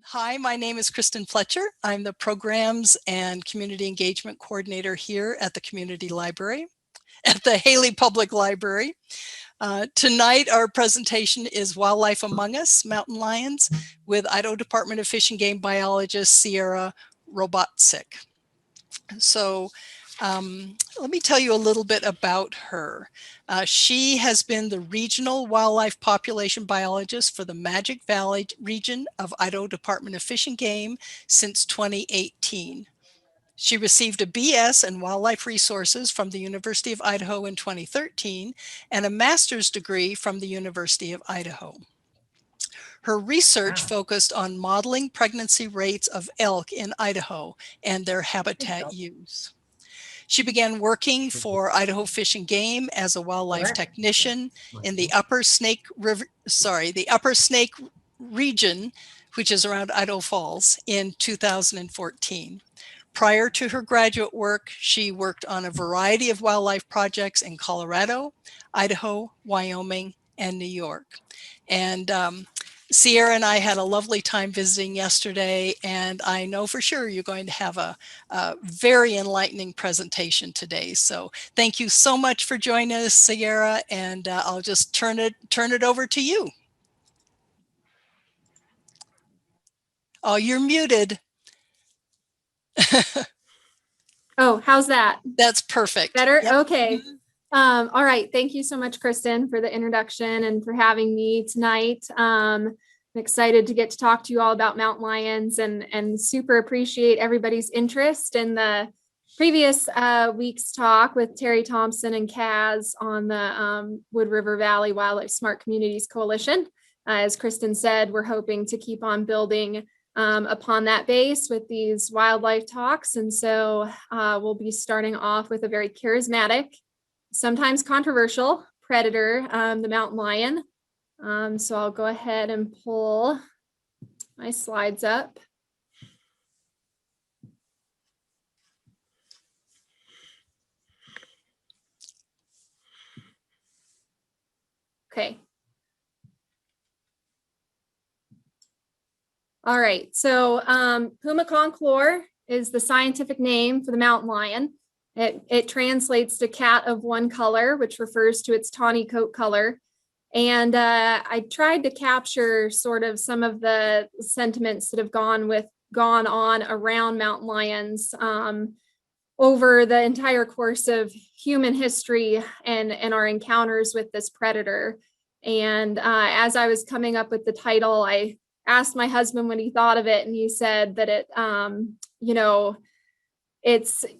Hi, my name is Kristin.Fletcher. I'm the Programs and Community Engagement Coordinator here at the Community Library, at the Hailey Public Library. Tonight, our presentation is Wildlife Among Us, Mountain Lions, with Idaho Department of Fish and Game biologist Sierra Robatcek. So let me tell you a little bit about her. She has been the regional wildlife population biologist for the Magic Valley region of Idaho Department of Fish and Game since 2018. She received a BS in Wildlife Resources from the University of Idaho in 2013 and a master's degree from the University of Idaho. Her research focused on modeling pregnancy rates of elk in Idaho and their habitat use. She began working for Idaho Fish and Game as a wildlife technician in the Upper Snake region, which is around Idaho Falls, in 2014. Prior to her graduate work, she worked on a variety of wildlife projects in Colorado, Idaho, Wyoming, and New York. And Sierra and I had a lovely time visiting yesterday, and I know for sure you're going to have a very enlightening presentation today. So thank you so much for joining us, Sierra, and I'll just turn it over to you. Oh, you're muted. Oh, how's that? That's perfect. Better? Yep. Okay. All right. Thank you so much, Kristin, for the introduction and for having me tonight. I'm excited to get to talk to you all about mountain lions and super appreciate everybody's interest in the previous week's talk with Terry Thompson and Kaz on the Wood River Valley Wildlife Smart Communities Coalition. As Kristin said, we're hoping to keep on building upon that base with these wildlife talks. And so we'll be starting off with a very charismatic, sometimes controversial predator, the mountain lion. So I'll go ahead and pull my slides up. Okay. All right, so Puma concolor is the scientific name for the mountain lion. It translates to cat of one color, which refers to its tawny coat color. And I tried to capture sort of some of the sentiments that have gone on around mountain lions over the entire course of human history and our encounters with this predator. And as I was coming up with the title, I asked my husband what he thought of it, and he said that it,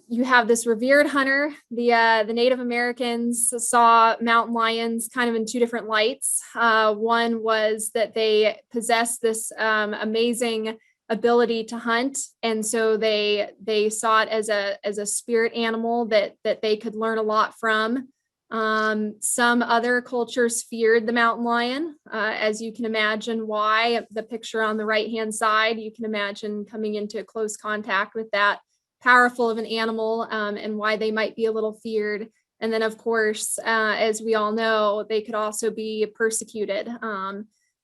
you have this revered hunter. The Native Americans saw mountain lions kind of in two different lights. One was that they possessed this amazing ability to hunt, and so they saw it as a spirit animal that they could learn a lot from. Some other cultures feared the mountain lion, as you can imagine why. The picture on the right hand side, you can imagine coming into close contact with that powerful of an animal, and why they might be a little feared. And then of course, as we all know, they could also be persecuted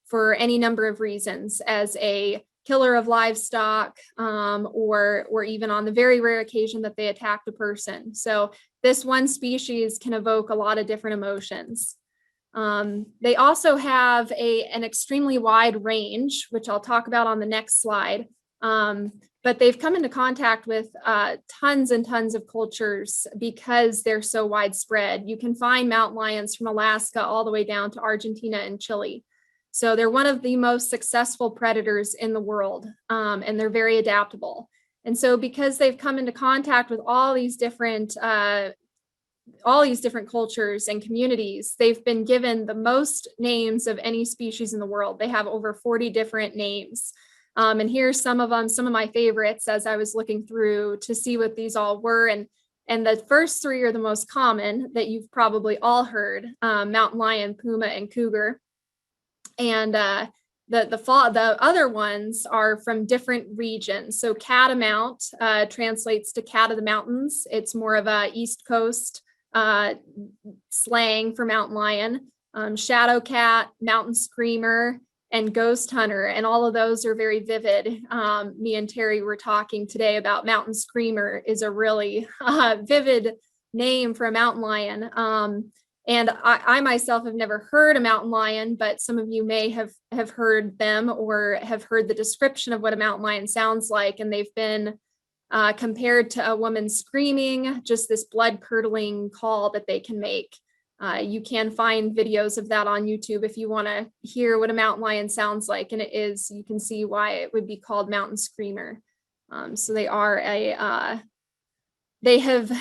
for any number of reasons, as a killer of livestock, or even on the very rare occasion that they attacked a person. So this one species can evoke a lot of different emotions. They also have an extremely wide range, which I'll talk about on the next slide. But they've come into contact with tons and tons of cultures because they're so widespread. You can find mountain lions from Alaska all the way down to Argentina and Chile. So they're one of the most successful predators in the world, and they're very adaptable. And so because they've come into contact with all these different cultures and communities, they've been given the most names of any species in the world. They have over 40 different names. And here's some of them, some of my favorites as I was looking through to see what these all were. And the first three are the most common that you've probably all heard: mountain lion, puma, and cougar. And the other ones are from different regions. So catamount translates to cat of the mountains. It's more of a East Coast slang for mountain lion. Shadow cat, mountain screamer, and ghost hunter, and all of those are very vivid. Me and Terry were talking today about mountain screamer is a really vivid name for a mountain lion. And I myself have never heard a mountain lion, but some of you may have heard them or have heard the description of what a mountain lion sounds like. And they've been compared to a woman screaming, just this blood curdling call that they can make. You can find videos of that on YouTube if you want to hear what a mountain lion sounds like. And it is, you can see why it would be called mountain screamer. So they are they have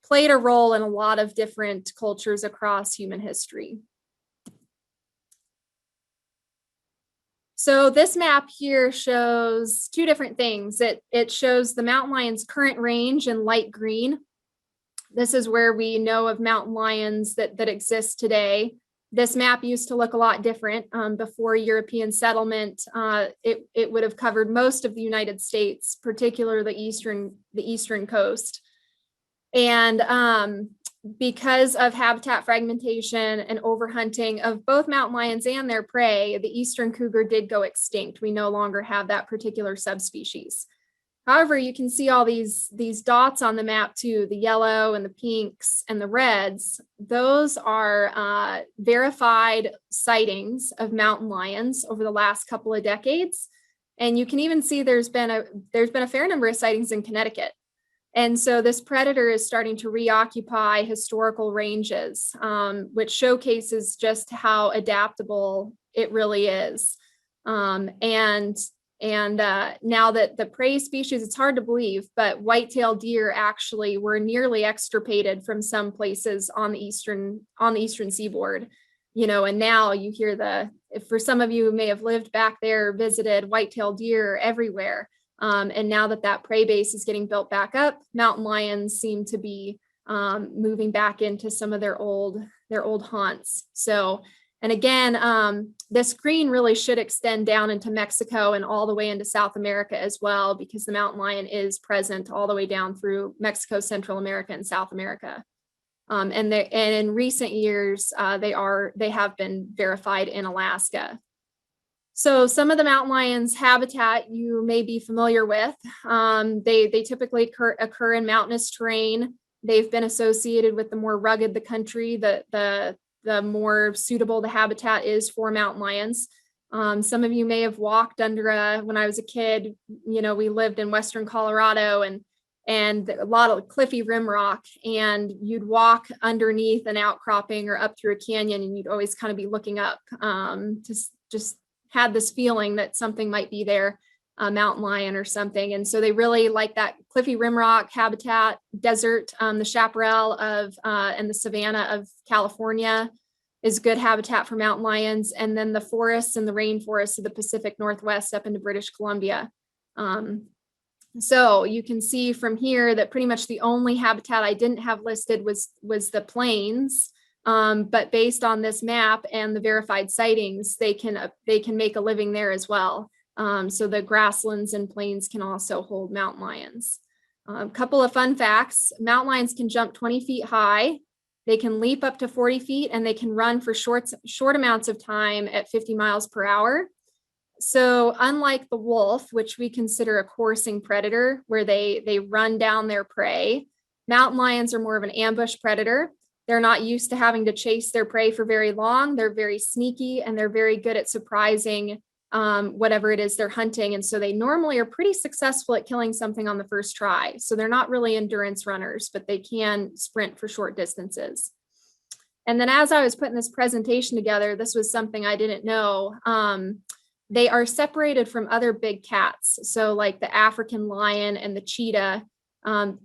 played a role in a lot of different cultures across human history. So this map here shows two different things. It shows the mountain lion's current range in light green. This is where we know of mountain lions that exist today. This map used to look a lot different before European settlement. It would have covered most of the United States, particularly the eastern coast. And because of habitat fragmentation and overhunting of both mountain lions and their prey, the eastern cougar did go extinct. We no longer have that particular subspecies. However, you can see all these dots on the map too, the yellow and the pinks and the reds. Those are verified sightings of mountain lions over the last couple of decades. And you can even see there's been a fair number of sightings in Connecticut. And so this predator is starting to reoccupy historical ranges, which showcases just how adaptable it really is. And now that the prey species, it's hard to believe, but white-tailed deer actually were nearly extirpated from some places on the eastern seaboard, and now you hear for some of you who may have lived back there, visited, white-tailed deer everywhere. And now that prey base is getting built back up, mountain lions seem to be moving back into some of their old haunts. So, and again, this green really should extend down into Mexico and all the way into South America as well, because the mountain lion is present all the way down through Mexico, Central America, and South America. And in recent years, they have been verified in Alaska. So some of the mountain lion's habitat you may be familiar with. They typically occur in mountainous terrain. They've been associated with the more rugged the country, the more suitable the habitat is for mountain lions. Some of you may have walked under when I was a kid, we lived in Western Colorado and a lot of cliffy rim rock, and you'd walk underneath an outcropping or up through a canyon, and you'd always kind of be looking up, just had this feeling that something might be there, a mountain lion or something. And so they really like that cliffy rimrock habitat, desert, the chaparral and the savanna of California is good habitat for mountain lions. And then the forests and the rainforests of the Pacific Northwest up into British Columbia. So you can see from here that pretty much the only habitat I didn't have listed was the plains. But based on this map and the verified sightings, they can make a living there as well. So the grasslands and plains can also hold mountain lions. A couple of fun facts: mountain lions can jump 20 feet high, they can leap up to 40 feet, and they can run for short amounts of time at 50 miles per hour. So unlike the wolf, which we consider a coursing predator, where they run down their prey, mountain lions are more of an ambush predator. They're not used to having to chase their prey for very long. They're very sneaky, and they're very good at surprising whatever it is they're hunting. And so they normally are pretty successful at killing something on the first try. So they're not really endurance runners, but they can sprint for short distances. And then as I was putting this presentation together, this was something I didn't know. They are separated from other big cats. So like the African lion and the cheetah,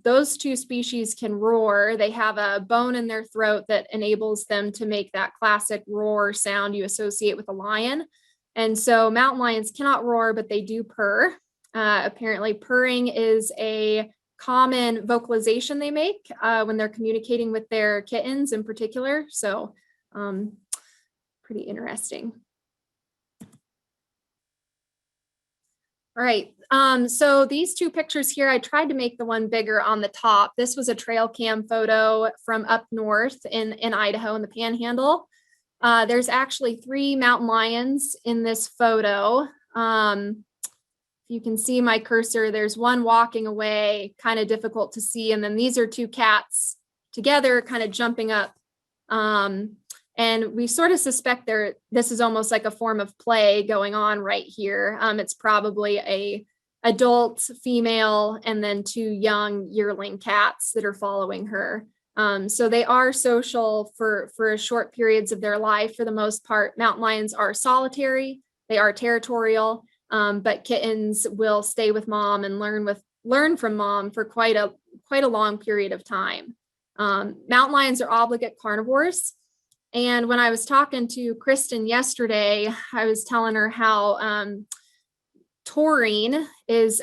those two species can roar. They have a bone in their throat that enables them to make that classic roar sound you associate with a lion. And so mountain lions cannot roar, but they do purr. Apparently purring is a common vocalization they make when they're communicating with their kittens in particular. So pretty interesting. All right, so these two pictures here, I tried to make the one bigger on the top. This was a trail cam photo from up north in Idaho in the Panhandle. There's actually 3 mountain lions in this photo. You can see my cursor, there's one walking away, kind of difficult to see. And then these are 2 cats together, kind of jumping up. And we sort of suspect this is almost like a form of play going on right here. It's probably a adult female and then 2 young yearling cats that are following her. So they are social for short periods of their life. For the most part, mountain lions are solitary, they are territorial. But kittens will stay with mom and learn from mom for quite a long period of time. Mountain lions are obligate carnivores. And when I was talking to Kristin yesterday, I was telling her how taurine is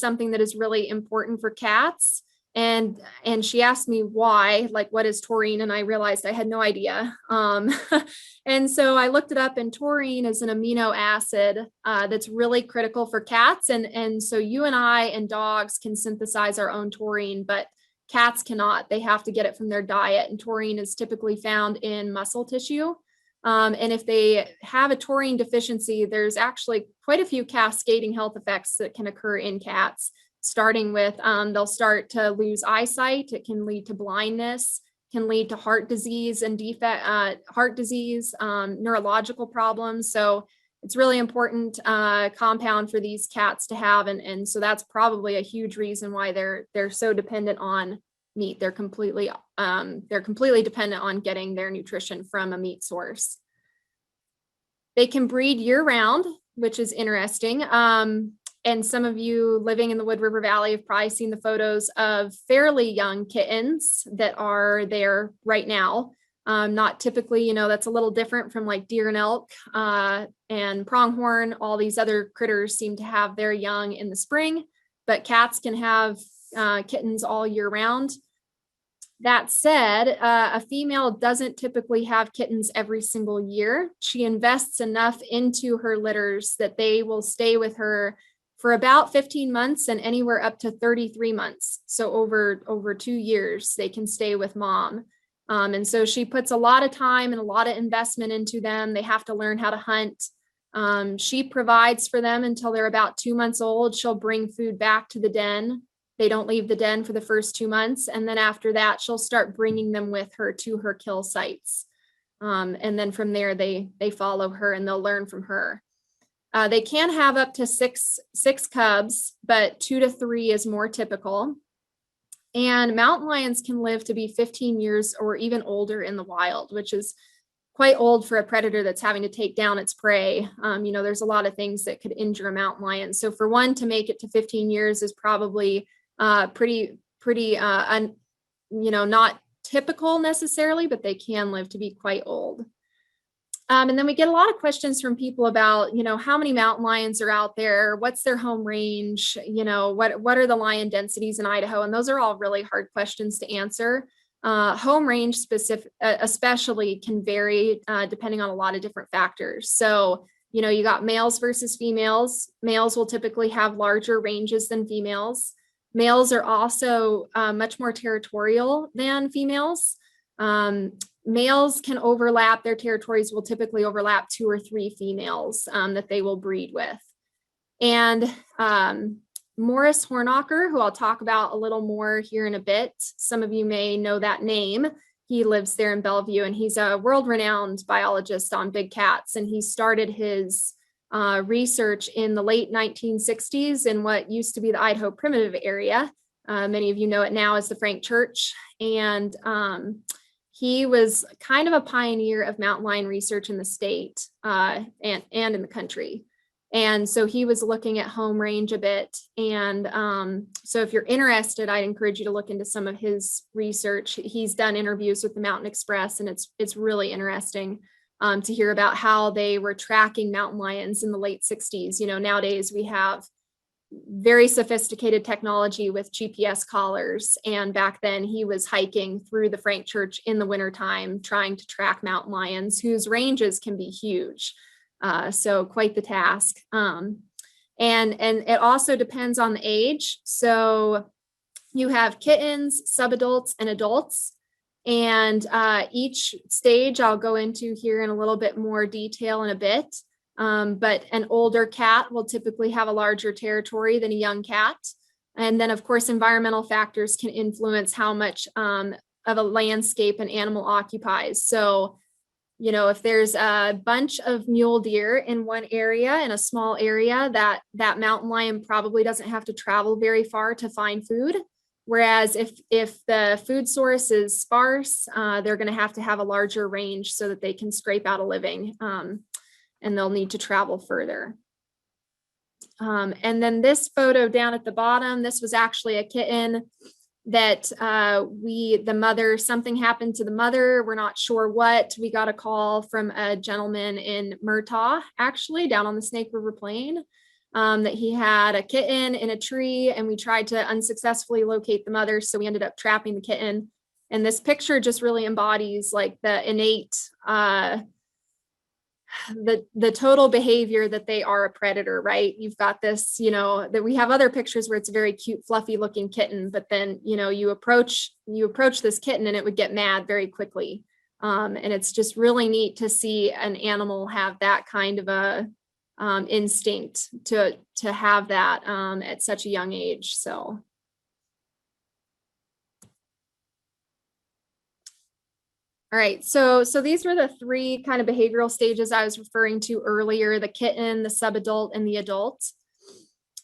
something that is really important for cats. And she asked me why, like, what is taurine? And I realized I had no idea. And so I looked it up, and taurine is an amino acid that's really critical for cats. And so you and I and dogs can synthesize our own taurine, but cats cannot. They have to get it from their diet. And taurine is typically found in muscle tissue. And if they have a taurine deficiency, there's actually quite a few cascading health effects that can occur in cats. Starting with, they'll start to lose eyesight. It can lead to blindness, can lead to heart disease and neurological problems. So it's really important compound for these cats to have. And so that's probably a huge reason why they're so dependent on meat. They're completely dependent on getting their nutrition from a meat source. They can breed year round, which is interesting. And some of you living in the Wood River Valley have probably seen the photos of fairly young kittens that are there right now. Not typically, that's a little different from like deer and elk and pronghorn. All these other critters seem to have their young in the spring, but cats can have kittens all year round. That said, a female doesn't typically have kittens every single year. She invests enough into her litters that they will stay with her for about 15 months and anywhere up to 33 months. So over 2 years, they can stay with mom. And so she puts a lot of time and a lot of investment into them. They have to learn how to hunt. She provides for them until they're about 2 months old. She'll bring food back to the den. They don't leave the den for the first 2 months. And then after that, she'll start bringing them with her to her kill sites. And then from there, they follow her and they'll learn from her. They can have up to six cubs, but 2 to 3 is more typical. And mountain lions can live to be 15 years or even older in the wild, which is quite old for a predator that's having to take down its prey. There's a lot of things that could injure a mountain lion. So for one to make it to 15 years is probably pretty not typical necessarily, but they can live to be quite old. And then we get a lot of questions from people about, how many mountain lions are out there? What's their home range? What are the lion densities in Idaho? And those are all really hard questions to answer. Home range specific, especially can vary depending on a lot of different factors. So, you got males versus females. Males will typically have larger ranges than females. Males are also much more territorial than females. Males can overlap, their territories will typically overlap 2 or 3 females that they will breed with. And Morris Hornacher, who I'll talk about a little more here in a bit. Some of you may know that name. He lives there in Bellevue, and he's a world-renowned biologist on big cats. And he started his research in the late 1960s in what used to be the Idaho Primitive Area. Many of you know it now as the Frank Church. And he was kind of a pioneer of mountain lion research in the state and in the country. And so he was looking at home range a bit. And so if you're interested, I'd encourage you to look into some of his research. He's done interviews with the Mountain Express, and it's really interesting to hear about how they were tracking mountain lions in the late 60s. Nowadays we have very sophisticated technology with GPS collars. And back then he was hiking through the Frank Church in the wintertime, trying to track mountain lions whose ranges can be huge. So quite the task. And it also depends on the age. So you have kittens, subadults, and adults. And each stage I'll go into here in a little bit more detail in a bit. But an older cat will typically have a larger territory than a young cat. And then, of course, environmental factors can influence how much of a landscape an animal occupies. So, you know, if there's a bunch of mule deer in one area, in a small area, that mountain lion probably doesn't have to travel very far to find food. Whereas if the food source is sparse, they're going to have a larger range so that they can scrape out a living, and they'll need to travel further. And then this photo down at the bottom, this was actually a kitten that the mother, something happened to the mother. We're not sure what. We got a call from a gentleman in Murtaugh, actually down on the Snake River Plain, that he had a kitten in a tree, and we tried to unsuccessfully locate the mother. So we ended up trapping the kitten. And this picture just really embodies like the innate, the total behavior that they are a predator, right? You've got this, you know, that we have other pictures where it's a very cute, fluffy looking kitten, but then, you know, you approach this kitten and it would get mad very quickly. And it's just really neat to see an animal have that kind of a instinct to have that at such a young age. So. All right, so these were the three kind of behavioral stages I was referring to earlier: the kitten, the subadult, and the adult.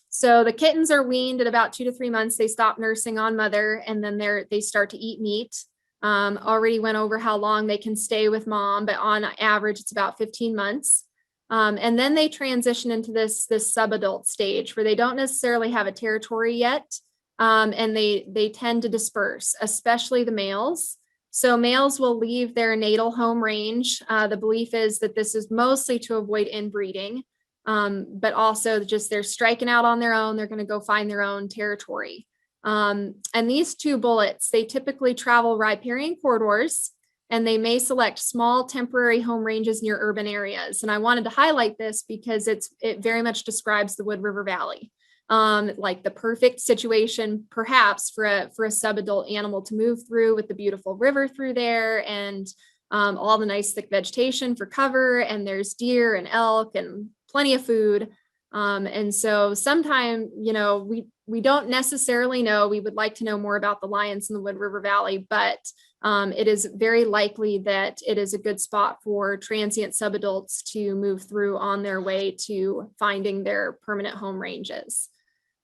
So the kittens are weaned at about 2 to 3 months. They stop nursing on mother, and then they start to eat meat. Already went over how long they can stay with mom, but on average, it's about 15 months. And then they transition into this subadult stage where they don't necessarily have a territory yet, and they tend to disperse, especially the males. So males will leave their natal home range. The belief is that this is mostly to avoid inbreeding, but also just they're striking out on their own. They're going to go find their own territory. And these two bullets, they typically travel riparian corridors, and they may select small temporary home ranges near urban areas. And I wanted to highlight this because it very much describes the Wood River Valley. Like the perfect situation, perhaps, for a subadult animal to move through, with the beautiful river through there, and all the nice thick vegetation for cover, and there's deer and elk and plenty of food. And so sometime, you know, we don't necessarily know. We would like to know more about the lions in the Wood River Valley, but it is very likely that it is a good spot for transient subadults to move through on their way to finding their permanent home ranges.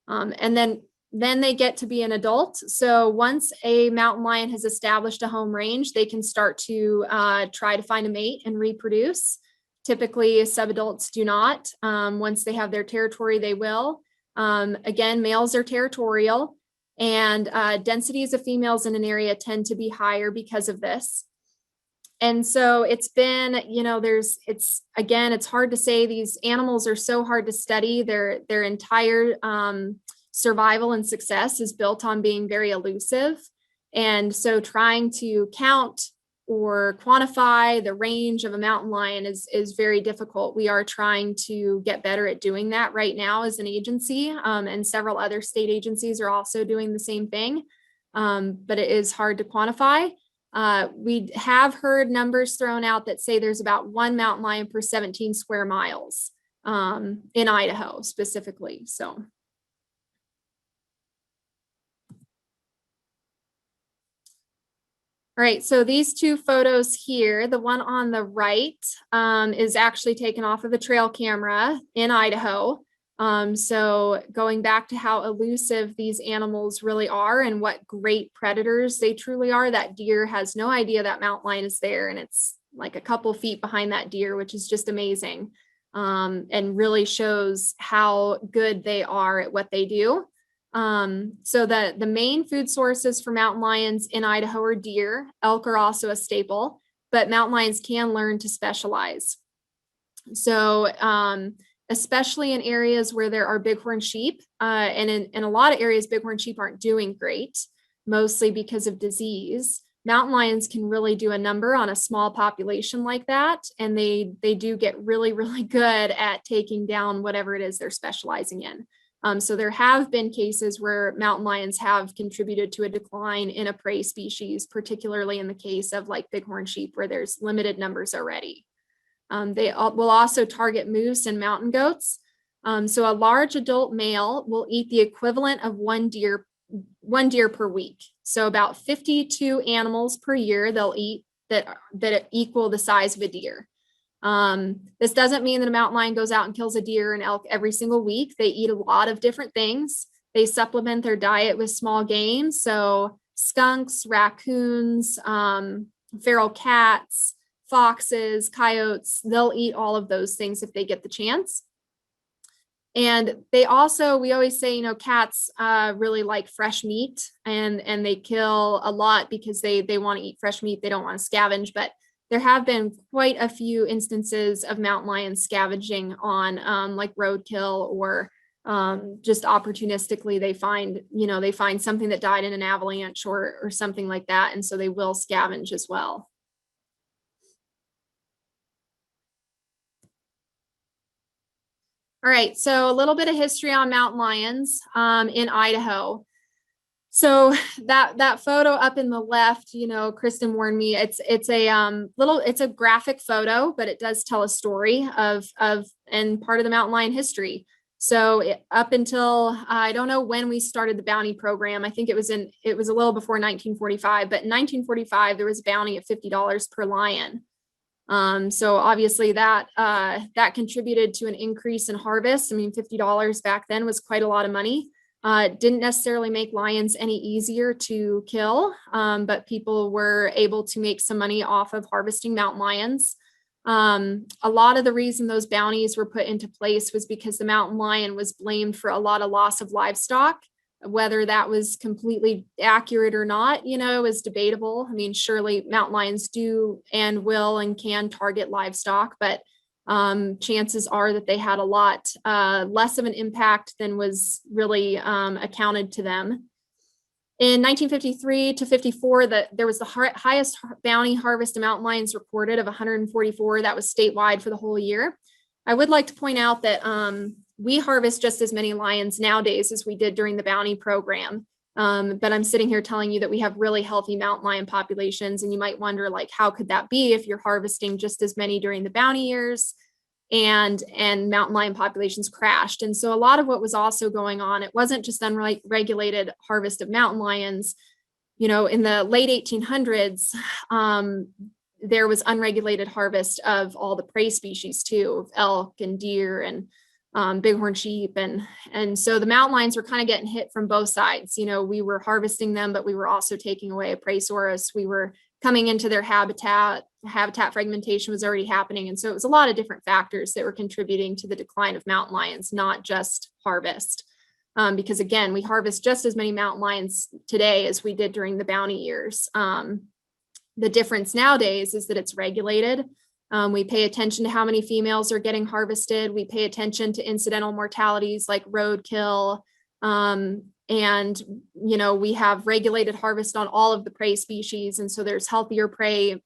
And then they get to be an adult. So once a mountain lion has established a home range, they can start to try to find a mate and reproduce. Typically, subadults do not. Once they have their territory, they will. Again, males are territorial, and densities of females in an area tend to be higher because of this. And so it's been, you know, it's hard to say. These animals are so hard to study. Their entire survival and success is built on being very elusive. And so trying to count or quantify the range of a mountain lion is very difficult. We are trying to get better at doing that right now as an agency, and several other state agencies are also doing the same thing, but it is hard to quantify. We have heard numbers thrown out that say there's about 1 mountain lion per 17 square miles in Idaho specifically. So. All right, so these two photos here, the one on the right is actually taken off of a trail camera in Idaho. So going back to how elusive these animals really are and what great predators they truly are, that deer has no idea that mountain lion is there, and it's like a couple feet behind that deer, which is just amazing, and really shows how good they are at what they do. So the main food sources for mountain lions in Idaho are deer. Elk are also a staple, but mountain lions can learn to specialize. So especially in areas where there are bighorn sheep, and in a lot of areas, bighorn sheep aren't doing great, mostly because of disease. Mountain lions can really do a number on a small population like that, and they do get really, really good at taking down whatever it is they're specializing in. So there have been cases where mountain lions have contributed to a decline in a prey species, particularly in the case of like bighorn sheep, where there's limited numbers already. They will also target moose and mountain goats. So a large adult male will eat the equivalent of one deer per week. So about 52 animals per year they'll eat that equal the size of a deer. This doesn't mean that a mountain lion goes out and kills a deer and elk every single week. They eat a lot of different things. They supplement their diet with small game. So skunks, raccoons, feral cats, foxes, coyotes, they'll eat all of those things if they get the chance. And they also, we always say, cats really like fresh meat, and they kill a lot because they want to eat fresh meat. They don't want to scavenge, but there have been quite a few instances of mountain lions scavenging on like roadkill, or just opportunistically they find something that died in an avalanche or something like that. And so they will scavenge as well. All right, so a little bit of history on mountain lions in Idaho. So that photo up in the left, Kristin warned me, it's a graphic photo, but it does tell a story of and part of the mountain lion history. So up until, I don't know when we started the bounty program. I think it was a little before 1945, but in 1945, there was a bounty of $50 per lion. So obviously that contributed to an increase in harvest. I mean, $50 back then was quite a lot of money. Didn't necessarily make lions any easier to kill, but people were able to make some money off of harvesting mountain lions. A lot of the reason those bounties were put into place was because the mountain lion was blamed for a lot of loss of livestock. Whether that was completely accurate or not, is debatable. I mean, surely mountain lions do and will and can target livestock, but chances are that they had a lot less of an impact than was really accounted to them. In 1953 to 54, there was the highest bounty harvest of mountain lions recorded of 144. That was statewide for the whole year. I would like to point out that we harvest just as many lions nowadays as we did during the bounty program. But I'm sitting here telling you that we have really healthy mountain lion populations. And you might wonder, like, how could that be if you're harvesting just as many during the bounty years and mountain lion populations crashed? And so a lot of what was also going on, it wasn't just unregulated harvest of mountain lions. In the late 1800s, there was unregulated harvest of all the prey species too, of elk and deer and bighorn sheep. And so the mountain lions were kind of getting hit from both sides. We were harvesting them, but we were also taking away a prey source. We were coming into their habitat fragmentation was already happening. And so it was a lot of different factors that were contributing to the decline of mountain lions, not just harvest. Because again, we harvest just as many mountain lions today as we did during the bounty years. The difference nowadays is that it's regulated. We pay attention to how many females are getting harvested. We pay attention to incidental mortalities like roadkill. And we have regulated harvest on all of the prey species. And so there's healthier prey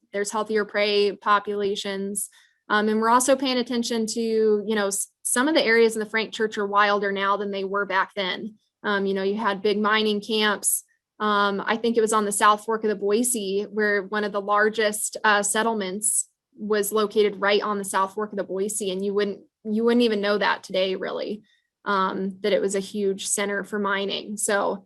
populations. And we're also paying attention to, some of the areas in the Frank Church are wilder now than they were back then. You had big mining camps. I think it was on the South Fork of the Boise, where one of the largest settlements was located right on the South Fork of the Boise. And you wouldn't even know that today, really, that it was a huge center for mining. So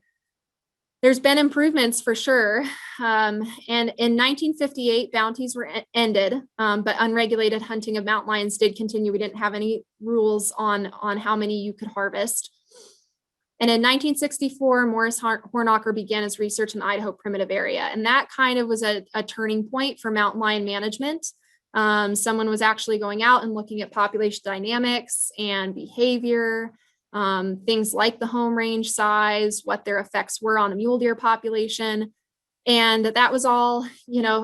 there's been improvements for sure. And in 1958, bounties were ended, but unregulated hunting of mountain lions did continue. We didn't have any rules on how many you could harvest. And in 1964, Morris Hornacher began his research in the Idaho primitive area. And that kind of was a turning point for mountain lion management. Someone was actually going out and looking at population dynamics and behavior, things like the home range size, what their effects were on the mule deer population. And that was all,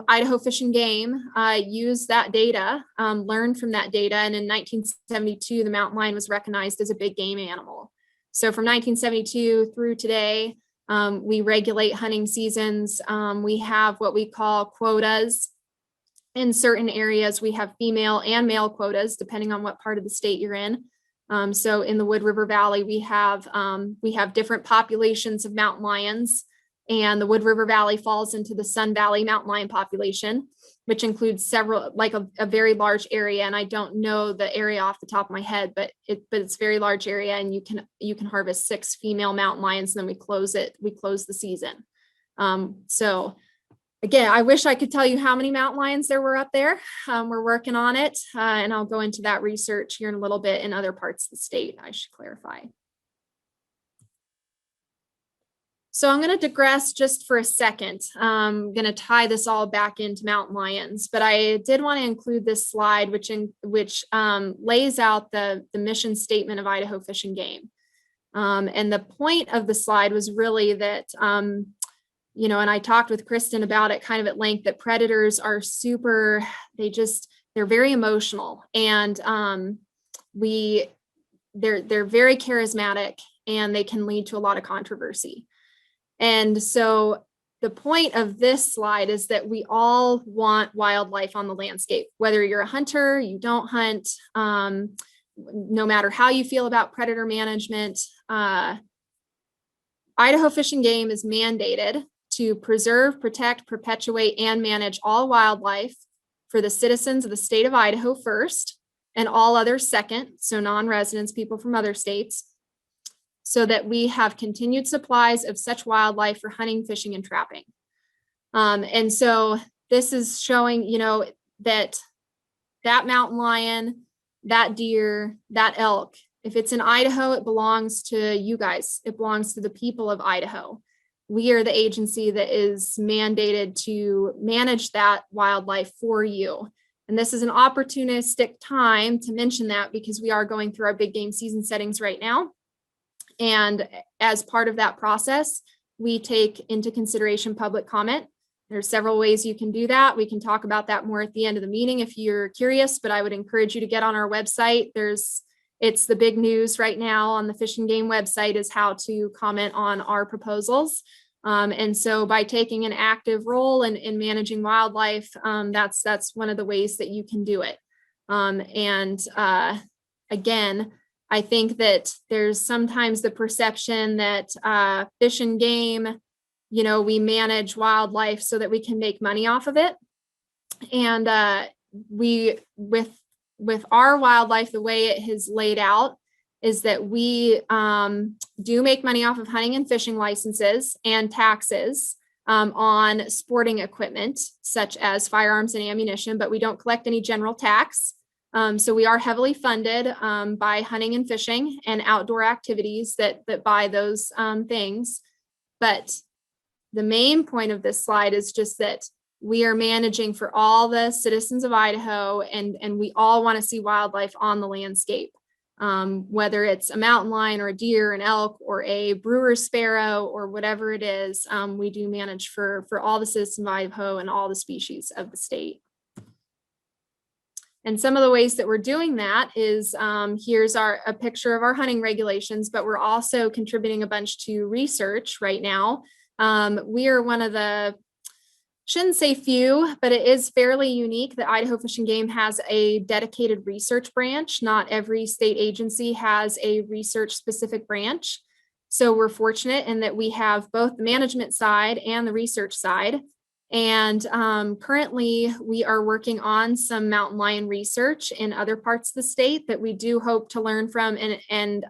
Idaho Fish and Game used that data, learned from that data. And in 1972, the mountain lion was recognized as a big game animal. So from 1972 through today, we regulate hunting seasons. We have what we call quotas. In certain areas, we have female and male quotas, depending on what part of the state you're in. So in the Wood River Valley, we have different populations of mountain lions, and the Wood River Valley falls into the Sun Valley mountain lion population, which includes several, like a very large area. And I don't know the area off the top of my head, but it's a very large area, and you can harvest 6 female mountain lions, and then we close the season. So again, I wish I could tell you how many mountain lions there were up there. We're working on it, and I'll go into that research here in a little bit in other parts of the state, I should clarify. So I'm going to digress just for a second. I'm going to tie this all back into mountain lions, but I did want to include this slide, which lays out the mission statement of Idaho Fish and Game. And the point of the slide was really that, you know, and I talked with Kristin about it kind of at length, that predators are they're very emotional, and they're very charismatic, and they can lead to a lot of controversy. And so the point of this slide is that we all want wildlife on the landscape, whether you're a hunter, you don't hunt, no matter how you feel about predator management. Idaho Fish and Game is mandated to preserve, protect, perpetuate, and manage all wildlife for the citizens of the state of Idaho first, and all others second, so non-residents, people from other states, so that we have continued supplies of such wildlife for hunting, fishing, and trapping. And so this is showing, you know, that mountain lion, that deer, that elk, if it's in Idaho, it belongs to you guys. It belongs to the people of Idaho. We are the agency that is mandated to manage that wildlife for you. And this is an opportunistic time to mention that, because we are going through our big game season settings right now. And as part of that process, we take into consideration public comment. There's several ways you can do that. We can talk about that more at the end of the meeting if you're curious, but I would encourage you to get on our website. It's the big news right now on the Fish and Game website is how to comment on our proposals. And so by taking an active role in managing wildlife, that's one of the ways that you can do it. Again, I think that there's sometimes the perception that Fish and Game, you know, we manage wildlife so that we can make money off of it. And with our wildlife, the way it is laid out is that we do make money off of hunting and fishing licenses and taxes on sporting equipment, such as firearms and ammunition, but we don't collect any general tax. So we are heavily funded by hunting and fishing and outdoor activities that buy those things. But the main point of this slide is just that we are managing for all the citizens of Idaho, and we all want to see wildlife on the landscape, whether it's a mountain lion or a deer, an elk, or a brewer sparrow, or whatever it is. We do manage for all the citizens of Idaho and all the species of the state. And some of the ways that we're doing that is, here's a picture of our hunting regulations, but we're also contributing a bunch to research right now. We are one of the, shouldn't say few, but it is fairly unique that Idaho Fish and Game has a dedicated research branch. Not every state agency has a research specific branch. So we're fortunate in that we have both the management side and the research side. And currently we are working on some mountain lion research in other parts of the state that we do hope to learn from and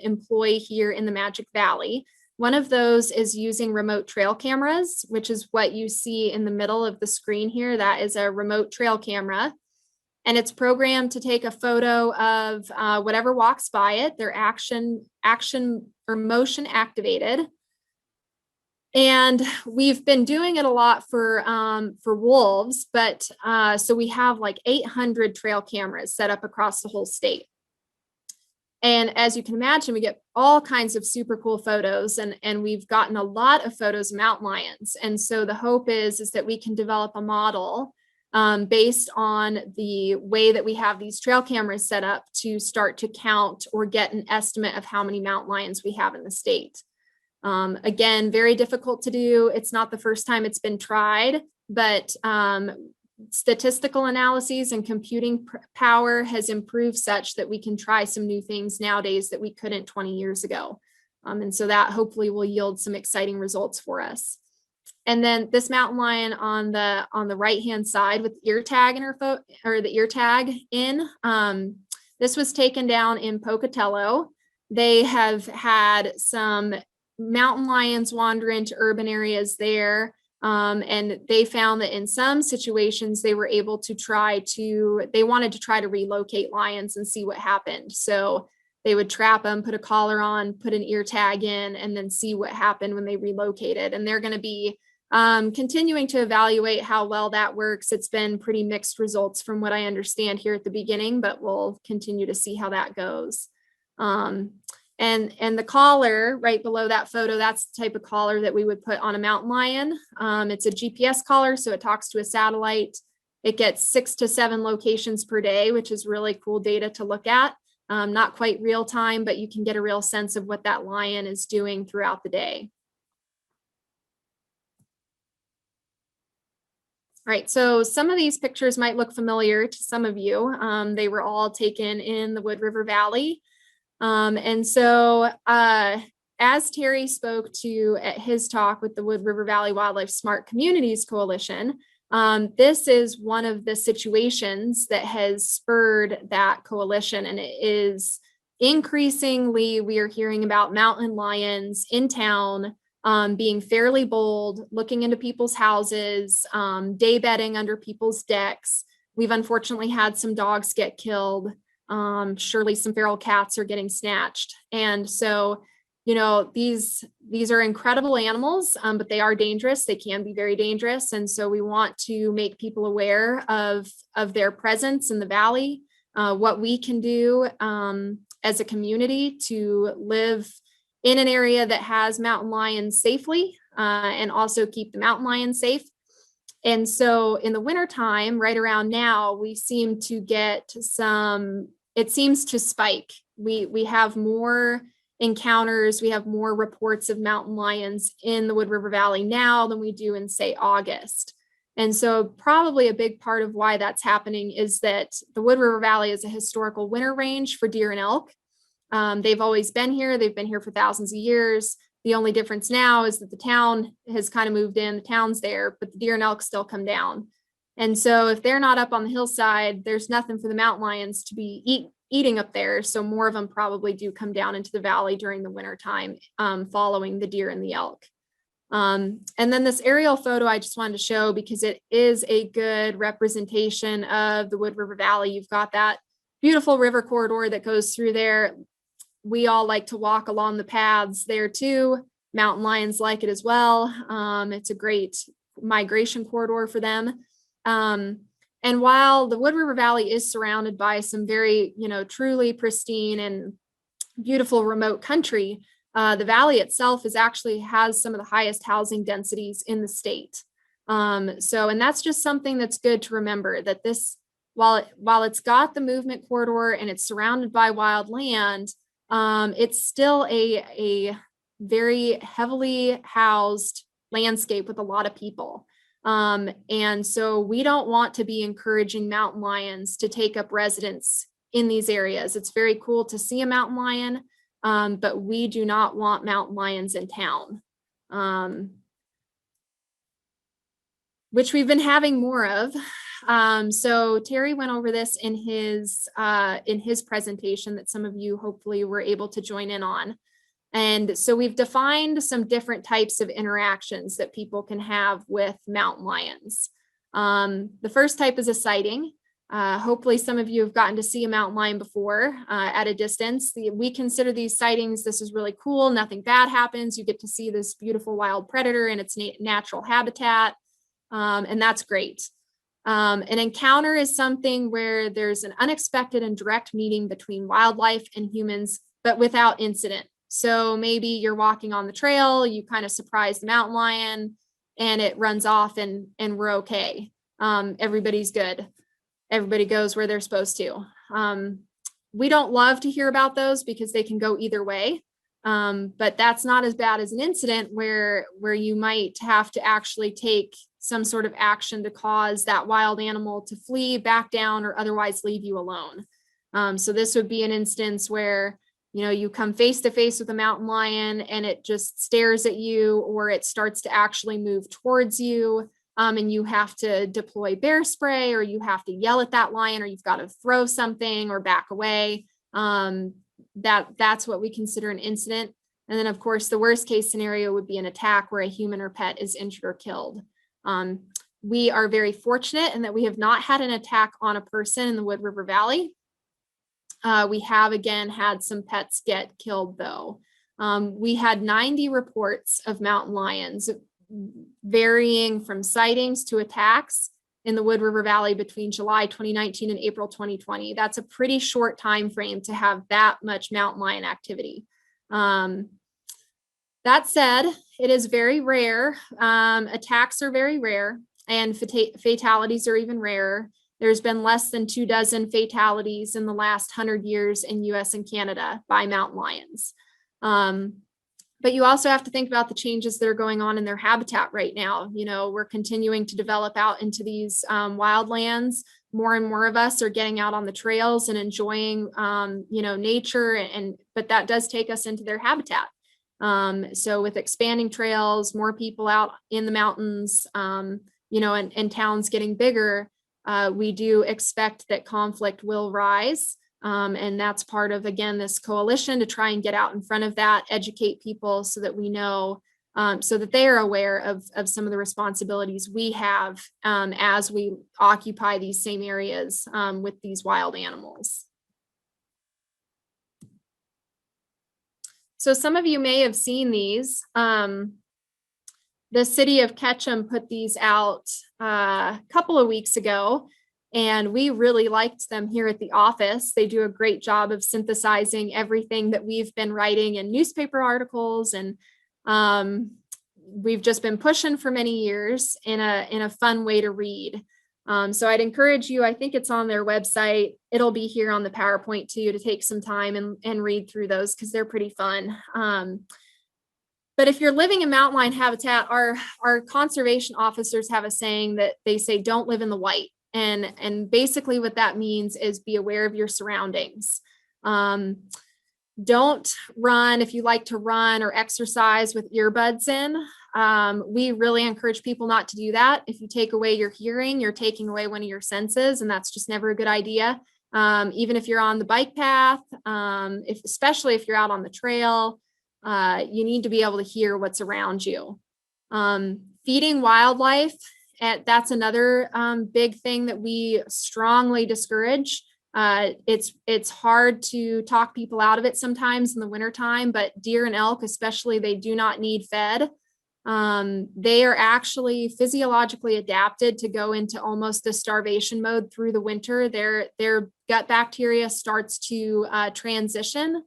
employ here in the Magic Valley. One of those is using remote trail cameras, which is what you see in the middle of the screen here. That is a remote trail camera. And it's programmed to take a photo of whatever walks by it. They're action or motion activated. And we've been doing it a lot for wolves, but so we have like 800 trail cameras set up across the whole state. And as you can imagine, we get all kinds of super cool photos, and we've gotten a lot of photos of mountain lions. And so the hope is that we can develop a model based on the way that we have these trail cameras set up to start to count or get an estimate of how many mountain lions we have in the state. Again, very difficult to do. It's not the first time it's been tried, but statistical analyses and computing power has improved such that we can try some new things nowadays that we couldn't 20 years ago. And so that hopefully will yield some exciting results for us. And then this mountain lion on the right-hand side with the ear tag in her or the ear tag in, this was taken down in Pocatello. They have had some mountain lions wander into urban areas there. And they found that in some situations they were able to they wanted to try to relocate lions and see what happened. So they would trap them, put a collar on, put an ear tag in, and then see what happened when they relocated. And they're going to be continuing to evaluate how well that works. It's been pretty mixed results from what I understand here at the beginning, but we'll continue to see how that goes. And the collar right below that photo, that's the type of collar that we would put on a mountain lion. It's a GPS collar, so it talks to a satellite. It gets 6 to 7 locations per day, which is really cool data to look at. Not quite real time, but you can get a real sense of what that lion is doing throughout the day. All right, so some of these pictures might look familiar to some of you. They were all taken in the Wood River Valley. And so as Terry spoke to at his talk with the Wood River Valley Wildlife Smart Communities Coalition, this is one of the situations that has spurred that coalition, and it is increasingly we are hearing about mountain lions in town being fairly bold, looking into people's houses, day bedding under people's decks. We've unfortunately had some dogs get killed. Surely some feral cats are getting snatched. And so, you know, these are incredible animals, but they are dangerous. They can be very dangerous. And so we want to make people aware of their presence in the valley, what we can do as a community to live in an area that has mountain lions safely, and also keep the mountain lions safe. And so in the wintertime, right around now, we seem to get it seems to spike. We have more encounters, we have more reports of mountain lions in the Wood River Valley now than we do in, say, August. And so probably a big part of why that's happening is that the Wood River Valley is a historical winter range for deer and elk. They've always been here. They've been here for thousands of years. The only difference now is that the town has kind of moved in, the town's there, but the deer and elk still come down. And so if they're not up on the hillside, there's nothing for the mountain lions to be eating up there. So more of them probably do come down into the valley during the winter time, following the deer and the elk. And then this aerial photo I just wanted to show because it is a good representation of the Wood River Valley. You've got that beautiful river corridor that goes through there. We all like to walk along the paths there too. Mountain lions like it as well. It's a great migration corridor for them. And while the Wood River Valley is surrounded by some very, truly pristine and beautiful remote country, the valley itself has some of the highest housing densities in the state. And that's just something that's good to remember, that this, while it's got the movement corridor and it's surrounded by wild land, it's still a very heavily housed landscape with a lot of people. And so we don't want to be encouraging mountain lions to take up residence in these areas. It's very cool to see a mountain lion, but we do not want mountain lions in town, which we've been having more of. So Terry went over this in his presentation that some of you hopefully were able to join in on. And so we've defined some different types of interactions that people can have with mountain lions. The first type is a sighting. Hopefully some of you have gotten to see a mountain lion before at a distance. We consider these sightings, this is really cool. Nothing bad happens. You get to see this beautiful wild predator in its natural habitat. And that's great. An encounter is something where there's an unexpected and direct meeting between wildlife and humans, but without incident. So maybe you're walking on the trail, you kind of surprise the mountain lion and it runs off and we're okay. Everybody's good. Everybody goes where they're supposed to. We don't love to hear about those because they can go either way. But that's not as bad as an incident where you might have to actually take some sort of action to cause that wild animal to flee, back down, or otherwise leave you alone. So this would be an instance where, you know, you come face to face with a mountain lion and it just stares at you, or it starts to actually move towards you. And you have to deploy bear spray, or you have to yell at that lion, or you've got to throw something or back away. That's what we consider an incident. And then, of course, the worst case scenario would be an attack where a human or pet is injured or killed. We are very fortunate in that we have not had an attack on a person in the Wood River Valley. We have, again, had some pets get killed, though. We had 90 reports of mountain lions, varying from sightings to attacks in the Wood River Valley between July 2019 and April 2020. That's a pretty short time frame to have that much mountain lion activity. That said, it is very rare. Attacks are very rare, and fatalities are even rarer. There's been less than 24 fatalities in the last 100 years in US and Canada by mountain lions. But you also have to think about the changes that are going on in their habitat right now. You know, we're continuing to develop out into these wildlands. More and more of us are getting out on the trails and enjoying, you know, nature, but that does take us into their habitat. So with expanding trails, more people out in the mountains, you know, and towns getting bigger, we do expect that conflict will rise. And that's part of, again, this coalition to try and get out in front of that, educate people so that we know, so that they are aware of some of the responsibilities we have as we occupy these same areas with these wild animals. So some of you may have seen these. The city of Ketchum put these out a couple of weeks ago, and we really liked them here at the office. They do a great job of synthesizing everything that we've been writing in newspaper articles, and we've just been pushing for many years in a fun way to read. So I'd encourage you, I think it's on their website. It'll be here on the PowerPoint too, to take some time and read through those because they're pretty fun. But if you're living in mountain lion habitat, our conservation officers have a saying that they say, don't live in the white. And basically what that means is be aware of your surroundings. Don't run if you like to run or exercise with earbuds in. We really encourage people not to do that. If you take away your hearing, you're taking away one of your senses, and that's just never a good idea. Even if you're on the bike path, especially if you're out on the trail, you need to be able to hear what's around you. Feeding wildlife, that's another big thing that we strongly discourage. It's hard to talk people out of it sometimes in the wintertime, but deer and elk especially, they do not need fed. They are actually physiologically adapted to go into almost a starvation mode through the winter. Their gut bacteria starts to transition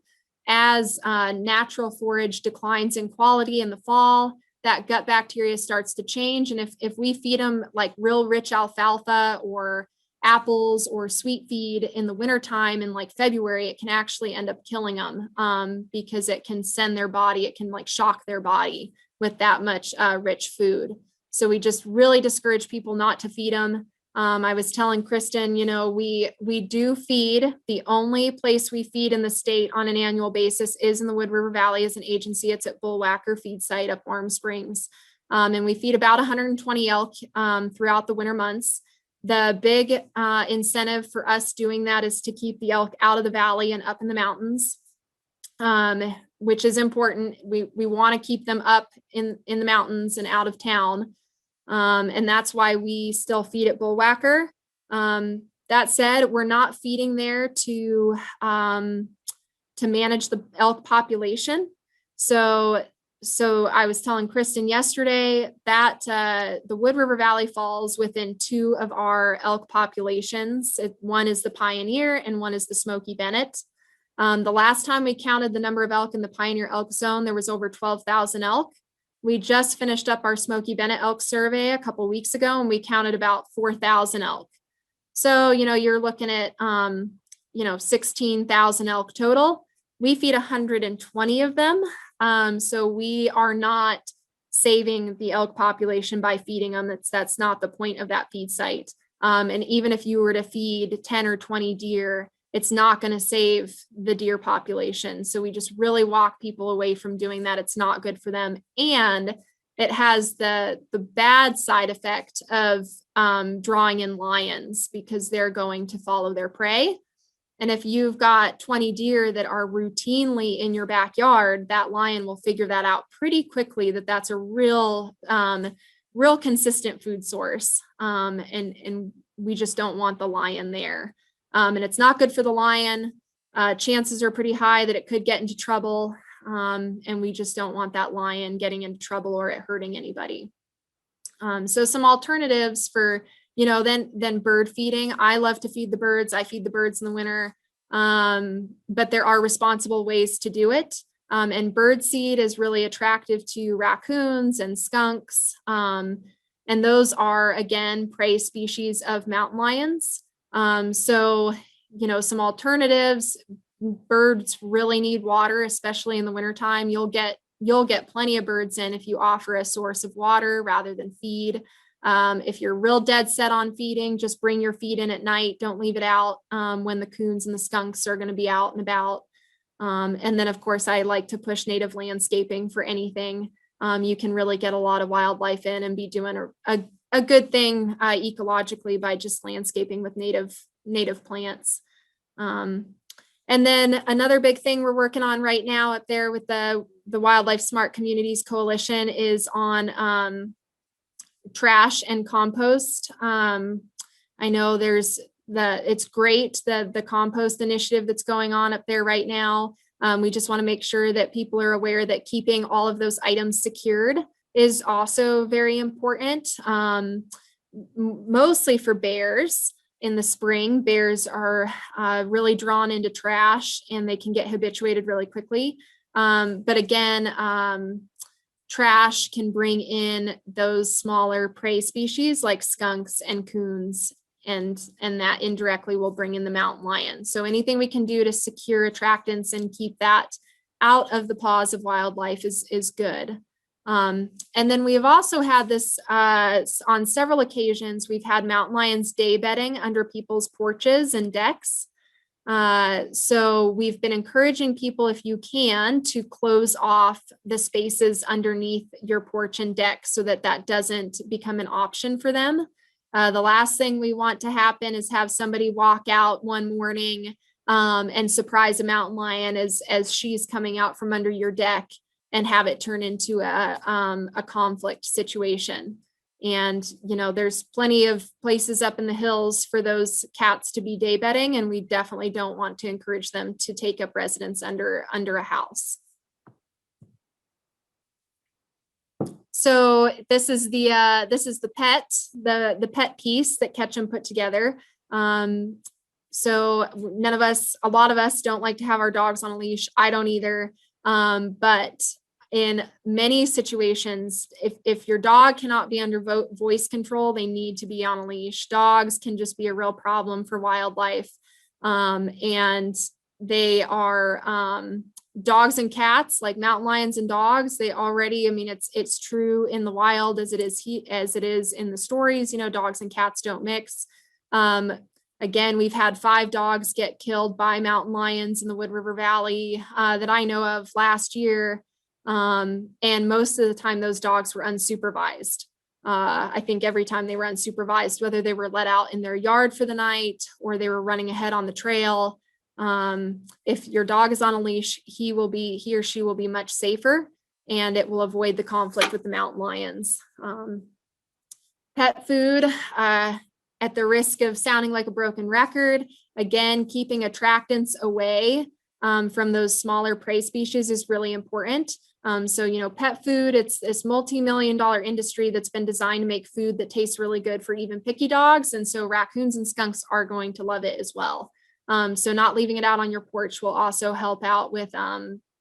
as natural forage declines in quality in the fall. That gut bacteria starts to change. And if we feed them like real rich alfalfa or apples or sweet feed in the wintertime in like February, it can actually end up killing them because it can send their body, it can like shock their body with that much rich food. So we just really discourage people not to feed them. I was telling Kristen, you know, we do feed. The only place we feed in the state on an annual basis is in the Wood River Valley as an agency. It's at Bullwhacker Feed Site up Warm Springs. And we feed about 120 elk throughout the winter months. The big incentive for us doing that is to keep the elk out of the valley and up in the mountains, which is important. We want to keep them up in the mountains and out of town. And that's why we still feed at Bullwhacker. That said, we're not feeding there to manage the elk population. So I was telling Kristen yesterday that the Wood River Valley falls within two of our elk populations. One is the Pioneer and one is the Smoky Bennett. The last time we counted the number of elk in the Pioneer Elk Zone, there was over 12,000 elk. We just finished up our Smoky Bennett elk survey a couple of weeks ago, and we counted about 4,000 elk. So, you know, you're looking at, 16,000 elk total. We feed 120 of them. So we are not saving the elk population by feeding them. That's not the point of that feed site. And even if you were to feed 10 or 20 deer, it's not going to save the deer population. So we just really walk people away from doing that. It's not good for them. And it has the bad side effect of drawing in lions, because they're going to follow their prey. And if you've got 20 deer that are routinely in your backyard, that lion will figure that out pretty quickly, that that's a real consistent food source. And we just don't want the lion there. And it's not good for the lion. Chances are pretty high that it could get into trouble. And we just don't want that lion getting into trouble or it hurting anybody. So some alternatives for, then bird feeding. I love to feed the birds. I feed the birds in the winter. But there are responsible ways to do it. And bird seed is really attractive to raccoons and skunks. And those are, again, prey species of mountain lions. So, some alternatives. Birds really need water, especially in the wintertime. You'll get plenty of birds in if you offer a source of water rather than feed. If you're real dead set on feeding, just bring your feed in at night. Don't leave it out when the coons and the skunks are going to be out and about. And then, of course, I like to push native landscaping for anything. You can really get a lot of wildlife in and be doing a good thing ecologically by just landscaping with native plants. And then another big thing we're working on right now up there with the Wildlife Smart Communities Coalition is on trash and compost. I know it's great, the compost initiative that's going on up there right now. We just want to make sure that people are aware that keeping all of those items secured is also very important, mostly for bears. In the spring, bears are really drawn into trash and they can get habituated really quickly. But again, trash can bring in those smaller prey species like skunks and coons, and that indirectly will bring in the mountain lion. So anything we can do to secure attractants and keep that out of the paws of wildlife is good. And then we have also had this on several occasions. We've had mountain lions day bedding under people's porches and decks. So we've been encouraging people, if you can, to close off the spaces underneath your porch and deck so that doesn't become an option for them. The last thing we want to happen is have somebody walk out one morning and surprise a mountain lion as she's coming out from under your deck, and have it turn into a conflict situation. And, there's plenty of places up in the hills for those cats to be day bedding, and we definitely don't want to encourage them to take up residence under a house. So this is the pet piece that Ketchum put together. So a lot of us don't like to have our dogs on a leash. I don't either. But in many situations, if your dog cannot be under voice control, they need to be on a leash. Dogs can just be a real problem for wildlife. And they are, dogs and cats, like mountain lions and dogs, they already, it's true in the wild as it is in the stories, dogs and cats don't mix. Again, we've had 5 dogs get killed by mountain lions in the Wood River Valley that I know of last year. And most of the time those dogs were unsupervised. I think every time they were unsupervised, whether they were let out in their yard for the night or they were running ahead on the trail. If your dog is on a leash, he or she will be much safer, and it will avoid the conflict with the mountain lions. Pet food, at the risk of sounding like a broken record, again, keeping attractants away from those smaller prey species is really important. So, pet food, it's this multi-million-dollar industry that's been designed to make food that tastes really good for even picky dogs. And so raccoons and skunks are going to love it as well. So not leaving it out on your porch will also help out with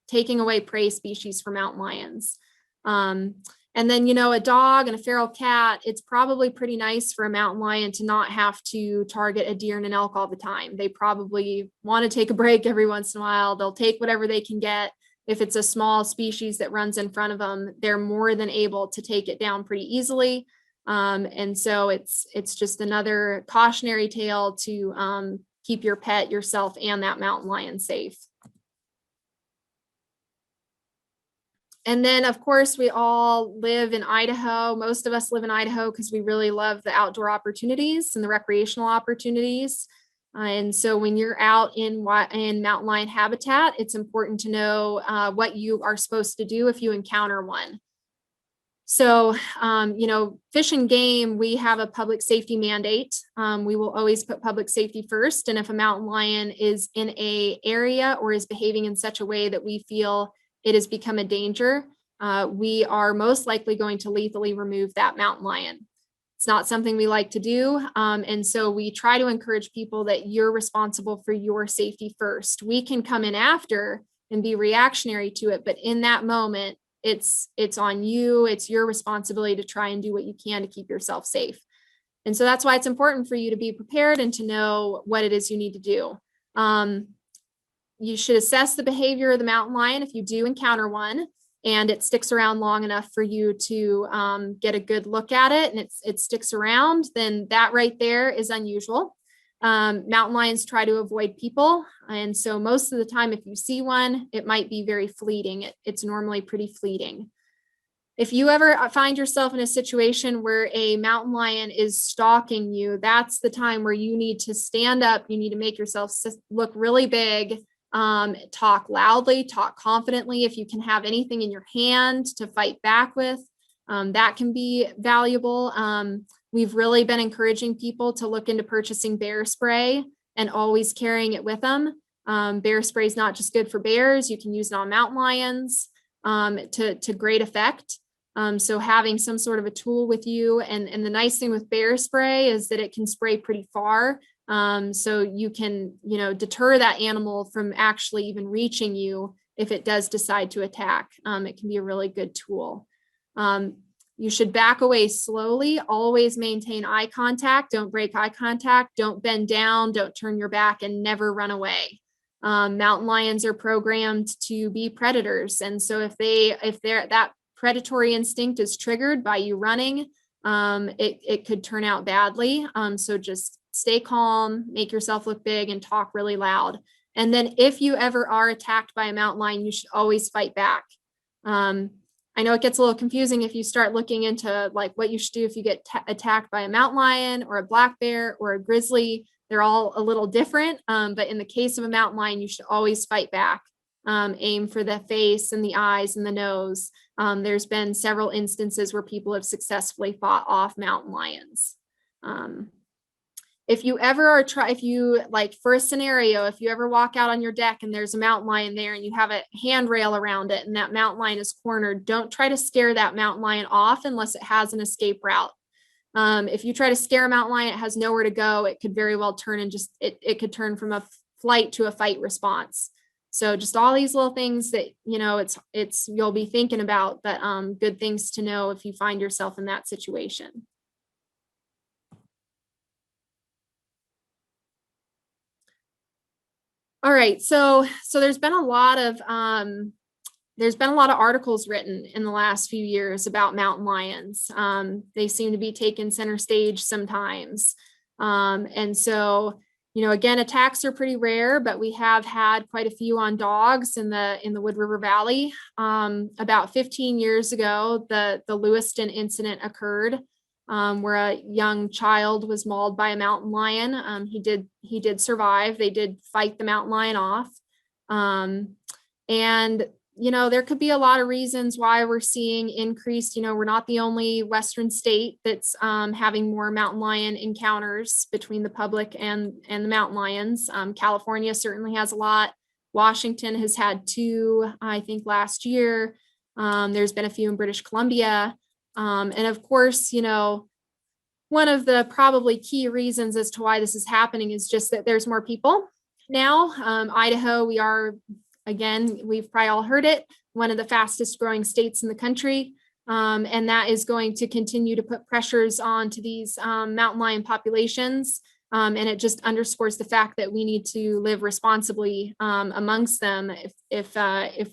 taking away prey species for mountain lions. And then, a dog and a feral cat, it's probably pretty nice for a mountain lion to not have to target a deer and an elk all the time. They probably want to take a break every once in a while. They'll take whatever they can get. if it's a small species that runs in front of them, they're more than able to take it down pretty easily. And so it's just another cautionary tale to keep your pet, yourself, and that mountain lion safe. And then, of course, we all live in Idaho. Most of us live in Idaho because we really love the outdoor opportunities and the recreational opportunities. And so when you're out in mountain lion habitat, it's important to know what you are supposed to do if you encounter one. So, Fish and Game, we have a public safety mandate. We will always put public safety first. And if a mountain lion is in an area or is behaving in such a way that we feel it has become a danger, we are most likely going to lethally remove that mountain lion. It's not something we like to do. And so we try to encourage people that you're responsible for your safety first. We can come in after and be reactionary to it, but in that moment, it's on you. It's your responsibility to try and do what you can to keep yourself safe. And so that's why it's important for you to be prepared and to know what it is you need to do. You should assess the behavior of the mountain lion if you do encounter one and it sticks around long enough for you to get a good look at it, and it sticks around, then that right there is unusual. Mountain lions try to avoid people. And so most of the time, if you see one, it might be very fleeting. It's normally pretty fleeting. If you ever find yourself in a situation where a mountain lion is stalking you, that's the time where you need to stand up. You need to make yourself look really big. Talk loudly, talk confidently. If you can have anything in your hand to fight back with, that can be valuable. We've really been encouraging people to look into purchasing bear spray and always carrying it with them. Bear spray is not just good for bears. You can use it on mountain lions to great effect. So having some sort of a tool with you, and the nice thing with bear spray is that it can spray pretty far. So you can, deter that animal from actually even reaching you if it does decide to attack. It can be a really good tool. You should back away slowly, always maintain eye contact, don't break eye contact, don't bend down, don't turn your back, and never run away. Mountain lions are programmed to be predators. And so if that predatory instinct is triggered by you running, it could turn out badly. So just stay calm, make yourself look big, and talk really loud. And then if you ever are attacked by a mountain lion, you should always fight back. I know it gets a little confusing if you start looking into like what you should do if you get attacked by a mountain lion or a black bear or a grizzly. They're all a little different, but in the case of a mountain lion, you should always fight back. Aim for the face and the eyes and the nose. There's been several instances where people have successfully fought off mountain lions. If you ever for a scenario, if you ever walk out on your deck and there's a mountain lion there and you have a handrail around it and that mountain lion is cornered, don't try to scare that mountain lion off unless it has an escape route. If you try to scare a mountain lion, it has nowhere to go. It could very well turn and it could turn from a flight to a fight response. So just all these little things that, you'll be thinking about, but good things to know if you find yourself in that situation. All right, so there's been a lot of articles written in the last few years about mountain lions. They seem to be taking center stage sometimes, and so again, attacks are pretty rare, but we have had quite a few on dogs in the Wood River Valley. About 15 years ago, the Lewiston incident occurred. Where a young child was mauled by a mountain lion. He did survive. They did fight the mountain lion off. And, there could be a lot of reasons why we're seeing increased, we're not the only Western state that's having more mountain lion encounters between the public and the mountain lions. California certainly has a lot. Washington has had 2, I think, last year. There's been a few in British Columbia. And of course, one of the probably key reasons as to why this is happening is just that there's more people now. Idaho, we've probably all heard it, one of the fastest growing states in the country. And that is going to continue to put pressures onto these mountain lion populations. And it just underscores the fact that we need to live responsibly amongst them if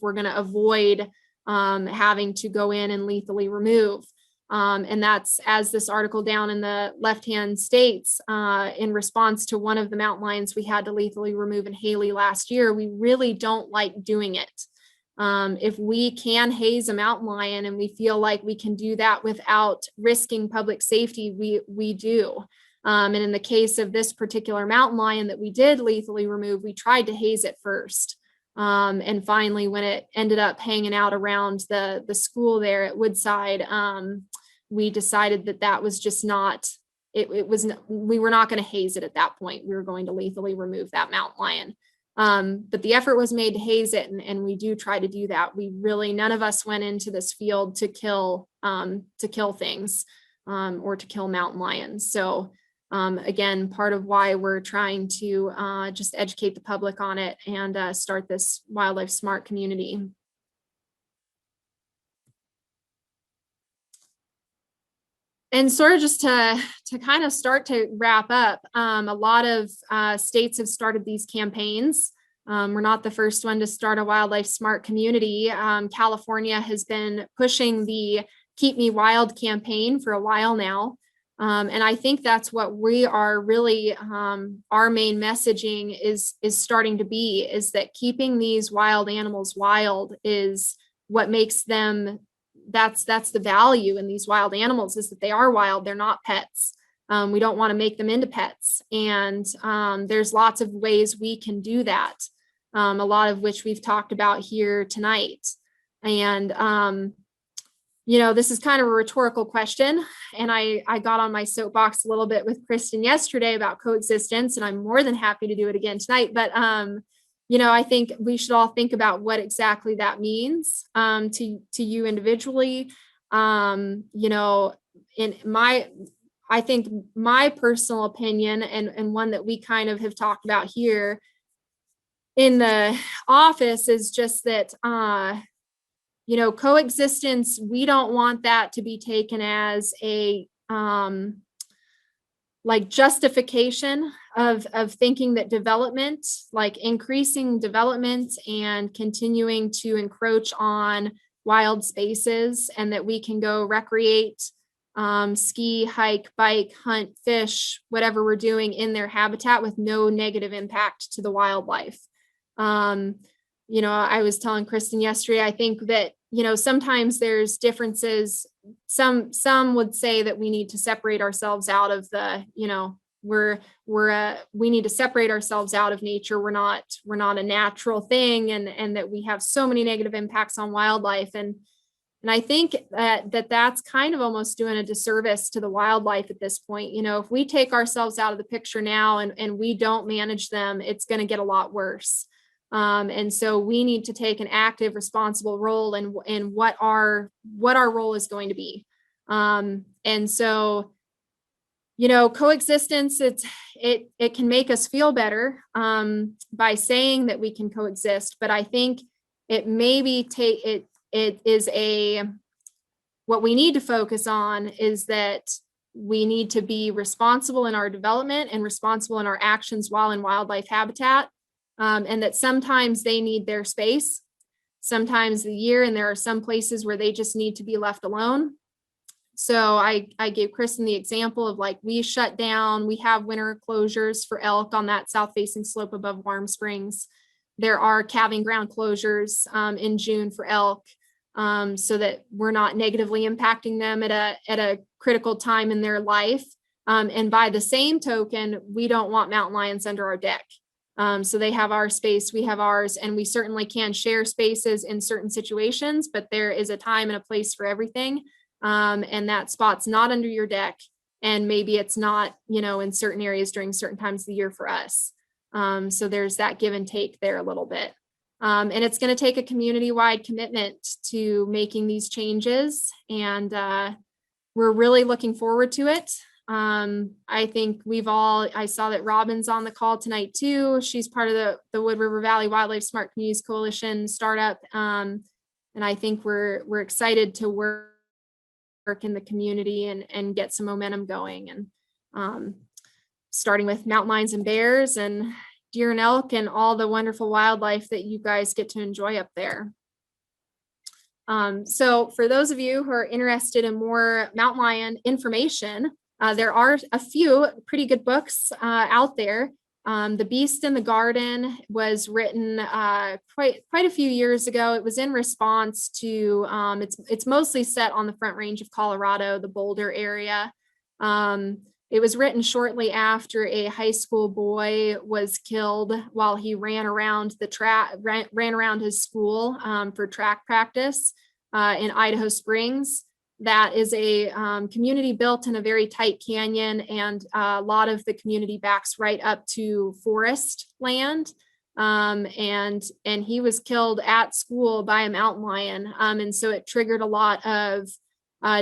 we're going to avoid having to go in and lethally remove. And that's, as this article down in the left-hand states, in response to one of the mountain lions we had to lethally remove in Hailey last year, we really don't like doing it. If we can haze a mountain lion and we feel like we can do that without risking public safety, we do. And in the case of this particular mountain lion that we did lethally remove, we tried to haze it first. And finally, when it ended up hanging out around the school there at Woodside, we decided that was just not, we were not going to haze it at that point. We were going to lethally remove that mountain lion. But the effort was made to haze it, and we do try to do that. None of us went into this field to kill things or to kill mountain lions. So again, part of why we're trying to just educate the public on it and start this wildlife smart community. And sort of just to kind of start to wrap up, a lot of states have started these campaigns. We're not the first one to start a wildlife smart community. California has been pushing the Keep Me Wild campaign for a while now. And I think that's what we are really, our main messaging is starting to be, is that keeping these wild animals wild is what makes them, that's the value in these wild animals, is that they are wild, they're not pets. We don't want to make them into pets. And there's lots of ways we can do that, a lot of which we've talked about here tonight. And this is kind of a rhetorical question, and I got on my soapbox a little bit with Kristin yesterday about coexistence, and I'm more than happy to do it again tonight. But I think we should all think about what exactly that means to you individually. I think my personal opinion, and one that we kind of have talked about here in the office, is just that coexistence, we don't want that to be taken as a justification of thinking that development, like increasing development and continuing to encroach on wild spaces, and that we can go recreate, ski, hike, bike, hunt, fish, whatever we're doing in their habitat with no negative impact to the wildlife. I was telling Kristin yesterday, I think that, sometimes there's differences. Some would say that we need to separate ourselves out of the, we need to separate ourselves out of nature. We're not a natural thing, and that we have so many negative impacts on wildlife. And I think that's kind of almost doing a disservice to the wildlife at this point. If we take ourselves out of the picture now and we don't manage them, it's going to get a lot worse. And so we need to take an active, responsible role in what our role is going to be. And so, coexistence, it can make us feel better by saying that we can coexist, but I think it maybe what we need to focus on is that we need to be responsible in our development and responsible in our actions while in wildlife habitat. And that sometimes they need their space, sometimes the year, and there are some places where they just need to be left alone. So I gave Kristin the example of, like, we shut down, we have winter closures for elk on that south facing slope above Warm Springs. There are calving ground closures in June for elk, so that we're not negatively impacting them at a critical time in their life. And by the same token, we don't want mountain lions under our deck. So they have our space, we have ours, and we certainly can share spaces in certain situations, but there is a time and a place for everything. And that spot's not under your deck, and maybe it's not, in certain areas during certain times of the year for us. So there's that give and take there a little bit. And it's going to take a community-wide commitment to making these changes, and we're really looking forward to it. I think I saw that Robin's on the call tonight too. She's part of the Wood River Valley Wildlife Smart Communities Coalition startup. And I think we're excited to work in the community and get some momentum going. And starting with mountain lions and bears and deer and elk and all the wonderful wildlife that you guys get to enjoy up there. So for those of you who are interested in more mountain lion information, there are a few pretty good books out there. The Beast in the Garden was written quite a few years ago. It was in response to, it's mostly set on the Front Range of Colorado, the Boulder area. It was written shortly after a high school boy was killed while he ran around his school for track practice in Idaho Springs. That is a community built in a very tight canyon, and a lot of the community backs right up to forest land. And he was killed at school by a mountain lion. And so it triggered a lot of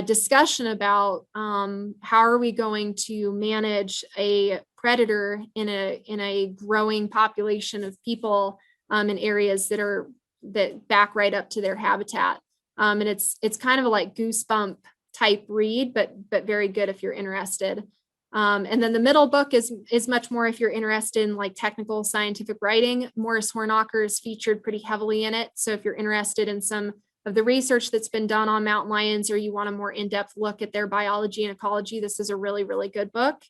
discussion about how are we going to manage a predator in a growing population of people in areas that back right up to their habitat. And it's kind of a like goosebump type read, but very good if you're interested. And then the middle book is much more if you're interested in like technical scientific writing. Morris Hornacher is featured pretty heavily in it. So if you're interested in some of the research that's been done on mountain lions, or you want a more in-depth look at their biology and ecology, this is a really, really good book.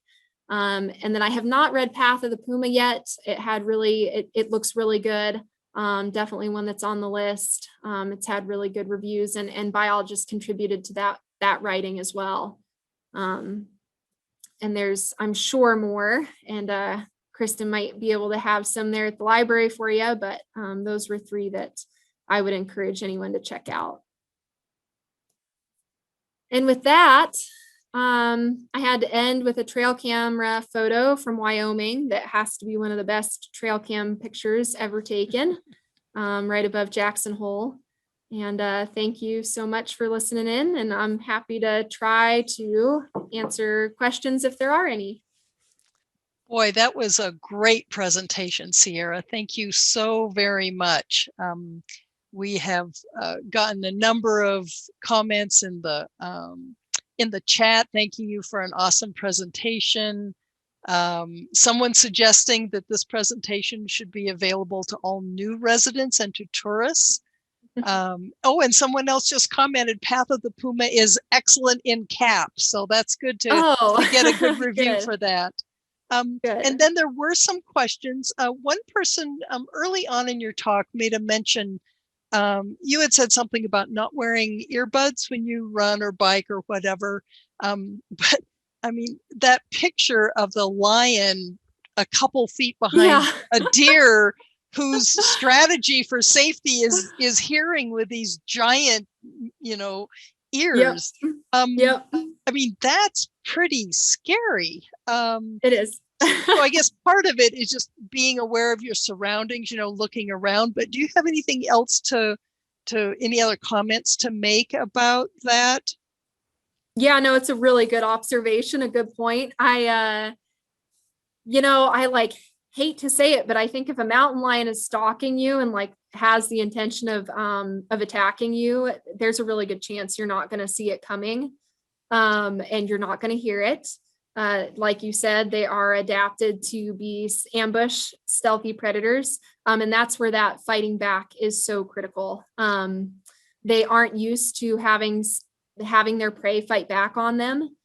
And then I have not read Path of the Puma yet. It looks really good. Definitely one that's on the list. It's had really good reviews, and biologists contributed to that writing as well. And there's, I'm sure, more, and Kristin might be able to have some there at the library for you, but those were three that I would encourage anyone to check out. And with that, I had to end with a trail camera photo from Wyoming that has to be one of the best trail cam pictures ever taken, right above Jackson Hole. And thank you so much for listening in, and I'm happy to try to answer questions if there are any. Boy, that was a great presentation, Sierra. Thank you so very much. We have gotten a number of comments in the chat thanking you for an awesome presentation. Someone suggesting that this presentation should be available to all new residents and to tourists. Oh, and someone else just commented, Path of the Puma is excellent in caps. So that's good to get a good review for that. And then there were some questions. One person early on in your talk made a mention. You had said something about not wearing earbuds when you run or bike or whatever. But I mean, that picture of the lion a couple feet behind a deer whose strategy for safety is hearing with these giant, ears. Yep. I mean, that's pretty scary. It is. So I guess part of it is just being aware of your surroundings, looking around. But do you have anything else to any other comments to make about that? Yeah, no, it's a really good observation, a good point. I hate to say it, but I think if a mountain lion is stalking you and has the intention of attacking you, there's a really good chance you're not going to see it coming, and you're not going to hear it. Like you said, they are adapted to be ambush, stealthy predators, and that's where that fighting back is so critical. They aren't used to having their prey fight back on them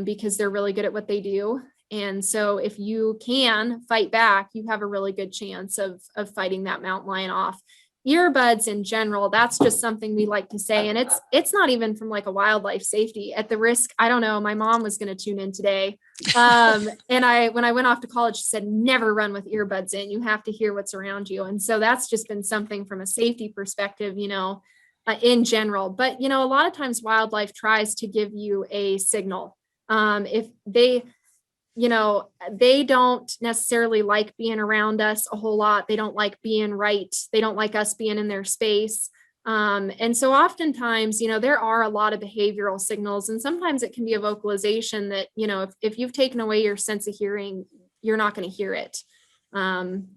because they're really good at what they do. And so if you can fight back, you have a really good chance of fighting that mountain lion off. Earbuds in general, that's just something we like to say. And it's not even from a wildlife safety at the risk. I don't know. My mom was going to tune in today. And when I went off to college, she said, never run with earbuds in. You have to hear what's around you. And so that's just been something from a safety perspective, in general. But, a lot of times wildlife tries to give you a signal. If they don't necessarily like being around us a whole lot. They don't like being right. They don't like us being in their space. And so oftentimes, there are a lot of behavioral signals, and sometimes it can be a vocalization that, if you've taken away your sense of hearing, you're not going to hear it. And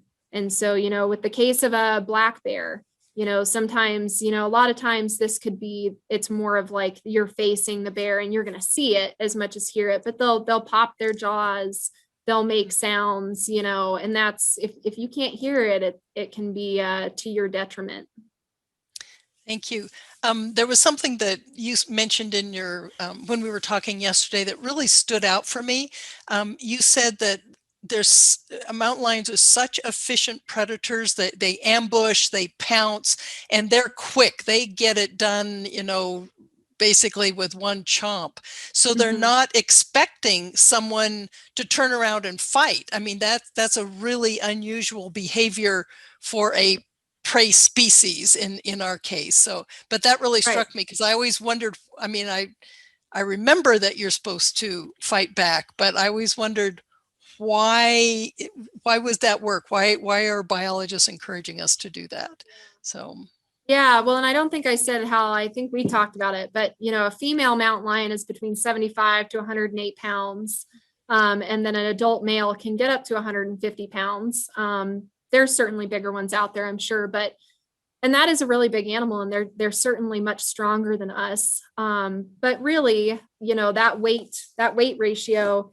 so, with the case of a black bear, sometimes, a lot of times it's more of you're facing the bear and you're going to see it as much as hear it, but they'll pop their jaws they'll make sounds, and that's, if you can't hear it, it can be to your detriment. Thank you. There was something that you mentioned in your, when we were talking yesterday that really stood out for me. You said that there's mountain lions are such efficient predators that they ambush, they pounce, and they're quick. They get it done, basically with one chomp. So they're not expecting someone to turn around and fight. I mean, that's a really unusual behavior for a prey species in our case. So, but that really struck me because I always wondered, I mean, I remember that you're supposed to fight back, but I always wondered why was that work? Why are biologists encouraging us to do that? So yeah, well, and I don't think I said how, I think we talked about it, but a female mountain lion is between 75 to 108 pounds. And then an adult male can get up to 150 pounds. There's certainly bigger ones out there, I'm sure, and that is a really big animal, and they're certainly much stronger than us. But really, that weight ratio,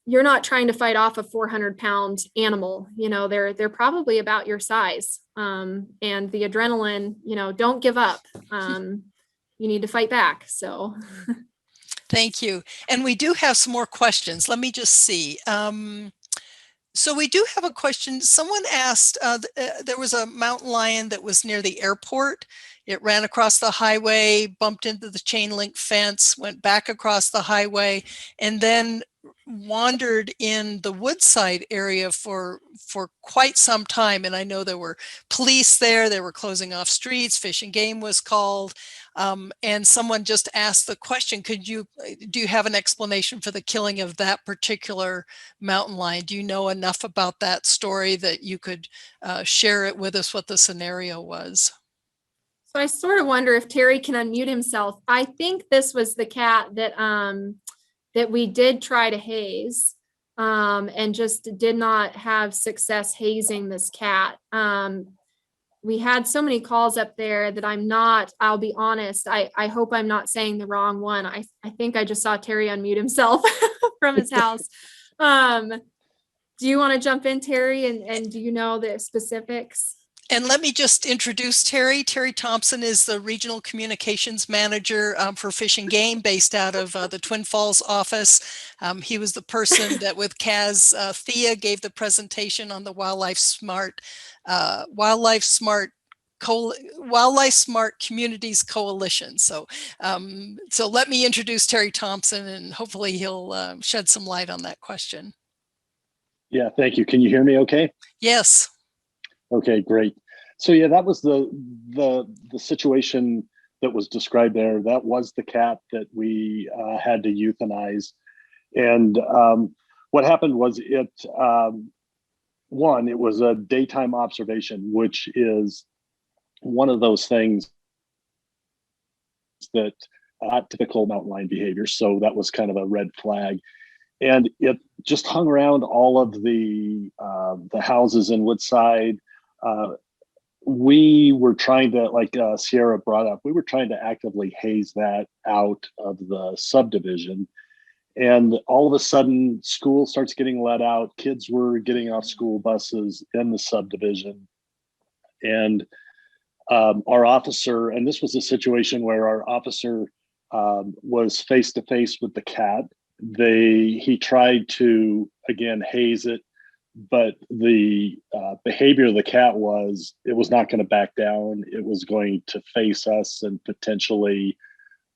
you're not trying to fight off a 400-pound animal. They're probably about your size. And the adrenaline, don't give up. You need to fight back. So thank you. And we do have some more questions. Let me just see. So we do have a question. Someone asked, there was a mountain lion that was near the airport. It ran across the highway, bumped into the chain link fence, went back across the highway, and then wandered in the Woodside area for quite some time. And I know there were police there. They were closing off streets. Fish and Game was called. And someone just asked the question, do you have an explanation for the killing of that particular mountain lion? Do you know enough about that story that you could share it with us, what the scenario was? So I sort of wonder if Terry can unmute himself. I think this was the cat that we did try to haze, and just did not have success hazing this cat. We had so many calls up there that I'll be honest, I hope I'm not saying the wrong one. I think I just saw Terry unmute himself from his house. Do you want to jump in, Terry, and do you know the specifics? And let me just introduce Terry. Terry Thompson is the Regional Communications Manager for Fish and Game based out of the Twin Falls office. He was the person that with Kaz Thea gave the presentation on the Wildlife Smart Communities Coalition. So let me introduce Terry Thompson, and hopefully he'll shed some light on that question. Yeah, thank you. Can you hear me okay? Yes. Okay, great. So yeah, that was the situation that was described there. That was the cat that we had to euthanize. And what happened was it was a daytime observation, which is one of those things that not typical mountain lion behavior. So that was kind of a red flag. And it just hung around all of the houses in Woodside. We were trying to, like Sierra brought up, we were trying to actively haze that out of the subdivision. And all of a sudden, school starts getting let out. Kids were getting off school buses in the subdivision. And our officer, and this was a situation where our officer was face to face with the cat. He tried to, again, haze it, but the behavior of the cat was, it was not going to back down. It was going to face us and potentially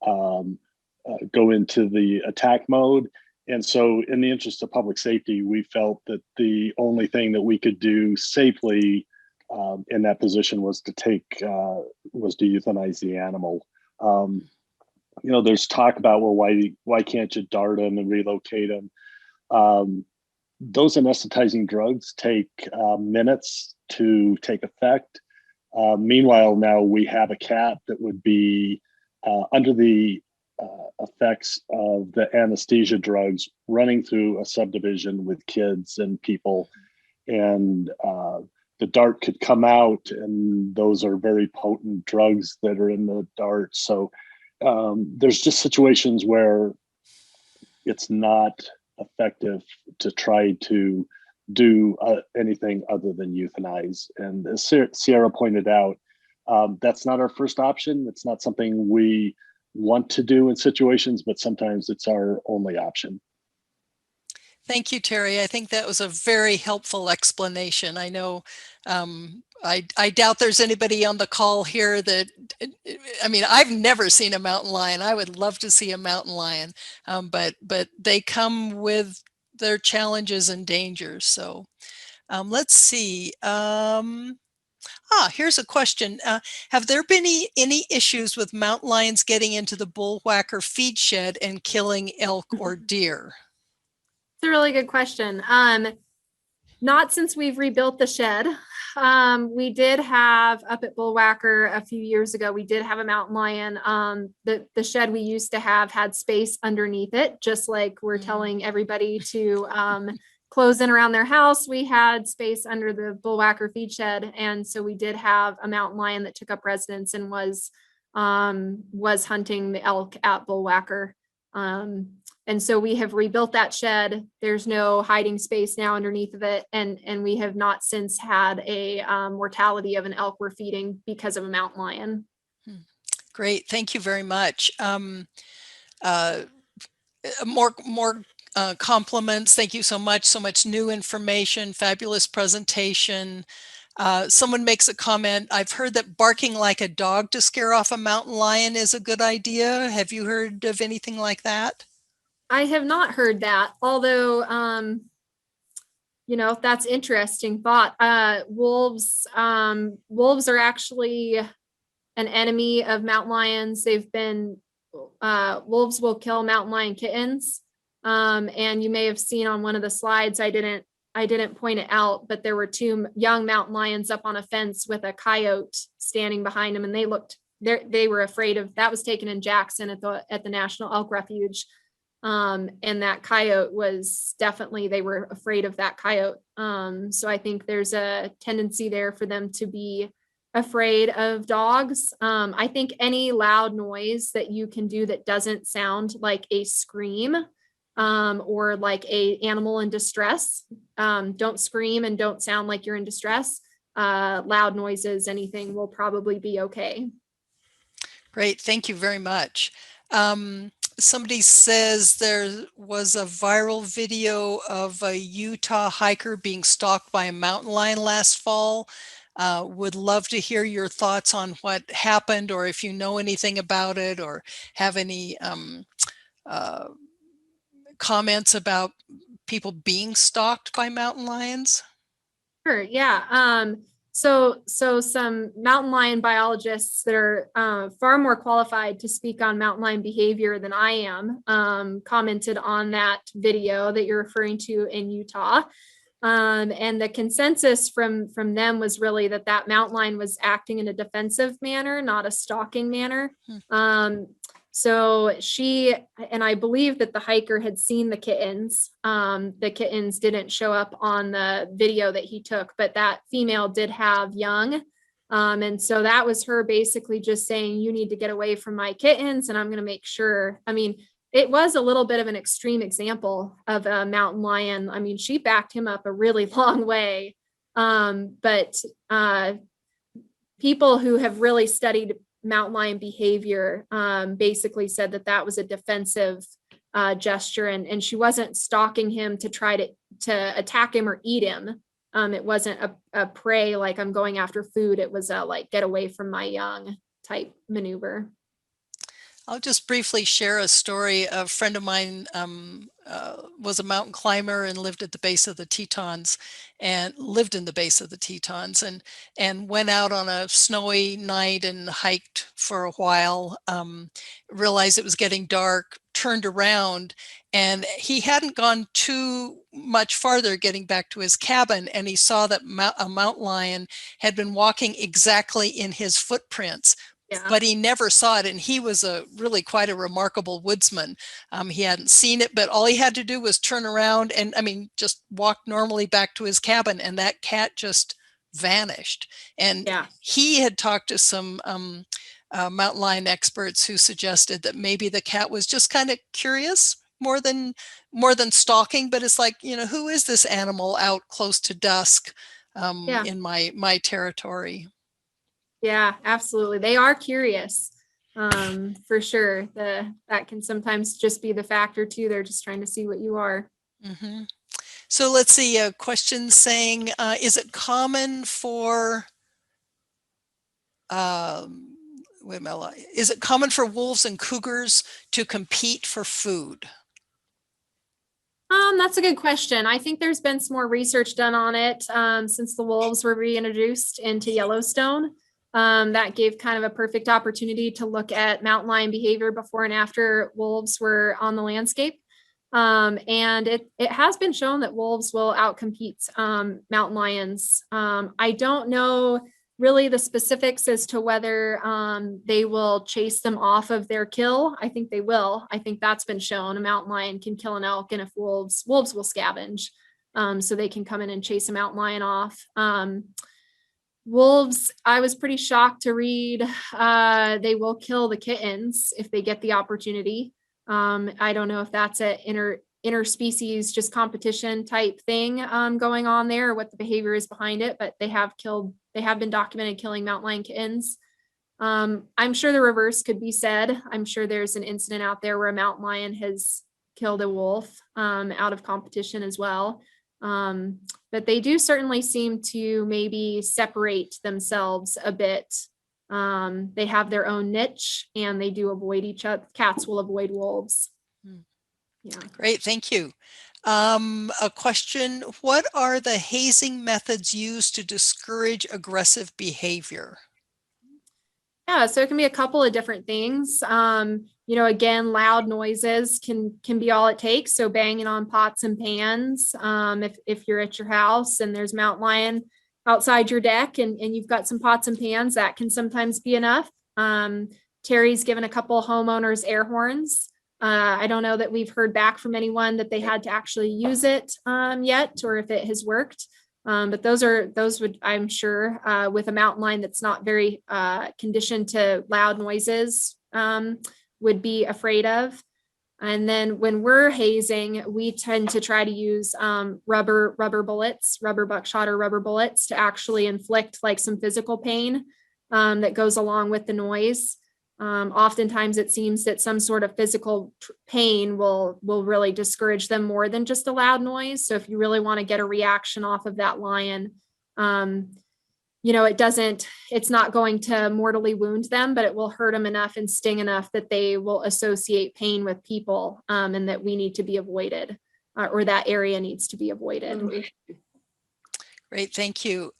go into the attack mode. And so in the interest of public safety, we felt that the only thing that we could do safely in that position was to euthanize the animal. There's talk about, well, why can't you dart them and relocate them? Those anesthetizing drugs take minutes to take effect. Meanwhile, now we have a cat that would be under the effects of the anesthesia drugs running through a subdivision with kids and people. And the dart could come out, and those are very potent drugs that are in the dart. So there's just situations where it's not effective to try to do anything other than euthanize. And as Sierra pointed out, that's not our first option. It's not something we want to do in situations, but sometimes it's our only option. Thank you, Terry. I think that was a very helpful explanation. I know I doubt there's anybody on the call here that, I mean, I've never seen a mountain lion. I would love to see a mountain lion, but they come with their challenges and dangers. So let's see. Here's a question. Have there been any issues with mountain lions getting into the bullwhacker feed shed and killing elk or deer? It's a really good question. Not since we've rebuilt the shed. We did have up at Bullwhacker a few years ago, we did have a mountain lion. The shed we used to have had space underneath it, just like we're telling everybody to close in around their house. We had space under the Bullwhacker feed shed. And so we did have a mountain lion that took up residence and was hunting the elk at Bullwhacker. And so we have rebuilt that shed. There's no hiding space now underneath of it. And we have not since had a mortality of an elk we're feeding because of a mountain lion. Great. Thank you very much. More compliments. Thank you so much. So much new information, fabulous presentation. Someone makes a comment. I've heard that barking like a dog to scare off a mountain lion is a good idea. Have you heard of anything like that? I have not heard that, although, that's interesting thought. Wolves are actually an enemy of mountain lions. Wolves will kill mountain lion kittens. And you may have seen on one of the slides, I didn't point it out, but there were two young mountain lions up on a fence with a coyote standing behind them. And they were afraid of, that was taken in Jackson at the National Elk Refuge. And that coyote was definitely, they were afraid of that coyote. So I think there's a tendency there for them to be afraid of dogs. I think any loud noise that you can do that doesn't sound like a scream, or like a animal in distress, don't scream and don't sound like you're in distress. Loud noises, anything will probably be okay. Great. Thank you very much. Somebody says there was a viral video of a Utah hiker being stalked by a mountain lion last fall. Would love to hear your thoughts on what happened, or if you know anything about it, or have any comments about people being stalked by mountain lions. Sure. Yeah. So some mountain lion biologists that are far more qualified to speak on mountain lion behavior than I am commented on that video that you're referring to in Utah. And the consensus from them was really that mountain lion was acting in a defensive manner, not a stalking manner. So I believe that the hiker had seen the kittens. The kittens didn't show up on the video that he took, but that female did have young. And so that was her basically just saying, you need to get away from my kittens, and I'm going to make sure. I mean, it was a little bit of an extreme example of a mountain lion. I mean, she backed him up a really long way. But people who have really studied mountain lion behavior basically said that was a defensive gesture, and she wasn't stalking him to try to attack him or eat him. It wasn't a prey, like I'm going after food. It was a like, get away from my young type maneuver. I'll just briefly share a story. A friend of mine was a mountain climber and lived at the base of the Tetons, and lived in the base of the Tetons, and went out on a snowy night and hiked for a while, realized it was getting dark, turned around, and he hadn't gone too much farther getting back to his cabin, and he saw that a mountain lion had been walking exactly in his footprints. Yeah. But he never saw it, and he was quite a remarkable woodsman. He hadn't seen it, but all he had to do was turn around and, just walk normally back to his cabin, and that cat just vanished. And yeah, he had talked to some mountain lion experts who suggested that maybe the cat was just kind of curious more than stalking, but it's like, you know, who is this animal out close to dusk Yeah. in my territory? Yeah, absolutely. They are curious, for sure. That can sometimes just be the factor too. They're just trying to see what you are. Mm-hmm. So let's see, a question saying, is it common for, wait a minute, is it common for wolves and cougars to compete for food? That's a good question. I think there's been some more research done on it since the wolves were reintroduced into Yellowstone. That gave kind of a perfect opportunity to look at mountain lion behavior before and after wolves were on the landscape. And it has been shown that wolves will outcompete mountain lions. I don't know really the specifics as to whether they will chase them off of their kill. I think they will. I think that's been shown. A mountain lion can kill an elk, and if wolves will scavenge, so they can come in and chase a mountain lion off. Wolves, I was pretty shocked to read they will kill the kittens if they get the opportunity. I don't know if that's an interspecies just competition type thing going on there, or what the behavior is behind it, but they have been documented killing mountain lion kittens. I'm sure the reverse could be said. I'm sure there's an incident out there where a mountain lion has killed a wolf out of competition as well. But they do certainly seem to maybe separate themselves a bit. They have their own niche, and they do avoid each other. Cats will avoid wolves. Yeah. Great, thank you. A question, what are the hazing methods used to discourage aggressive behavior? Yeah, so it can be a couple of different things. Again, loud noises can be all it takes. So banging on pots and pans. If you're at your house and there's mountain lion outside your deck and you've got some pots and pans, that can sometimes be enough. Terry's given a couple homeowners air horns. I don't know that we've heard back from anyone that they had to actually use it yet, or if it has worked. But those would, I'm sure, with a mountain lion that's not very conditioned to loud noises, would be afraid of. And then when we're hazing, we tend to try to use rubber bullets, rubber buckshot or rubber bullets, to actually inflict like some physical pain that goes along with the noise. Oftentimes it seems that some sort of physical pain will really discourage them more than just a loud noise. So if you really want to get a reaction off of that lion, it's not going to mortally wound them, but it will hurt them enough and sting enough that they will associate pain with people, and that we need to be avoided, or that area needs to be avoided. Great, thank you.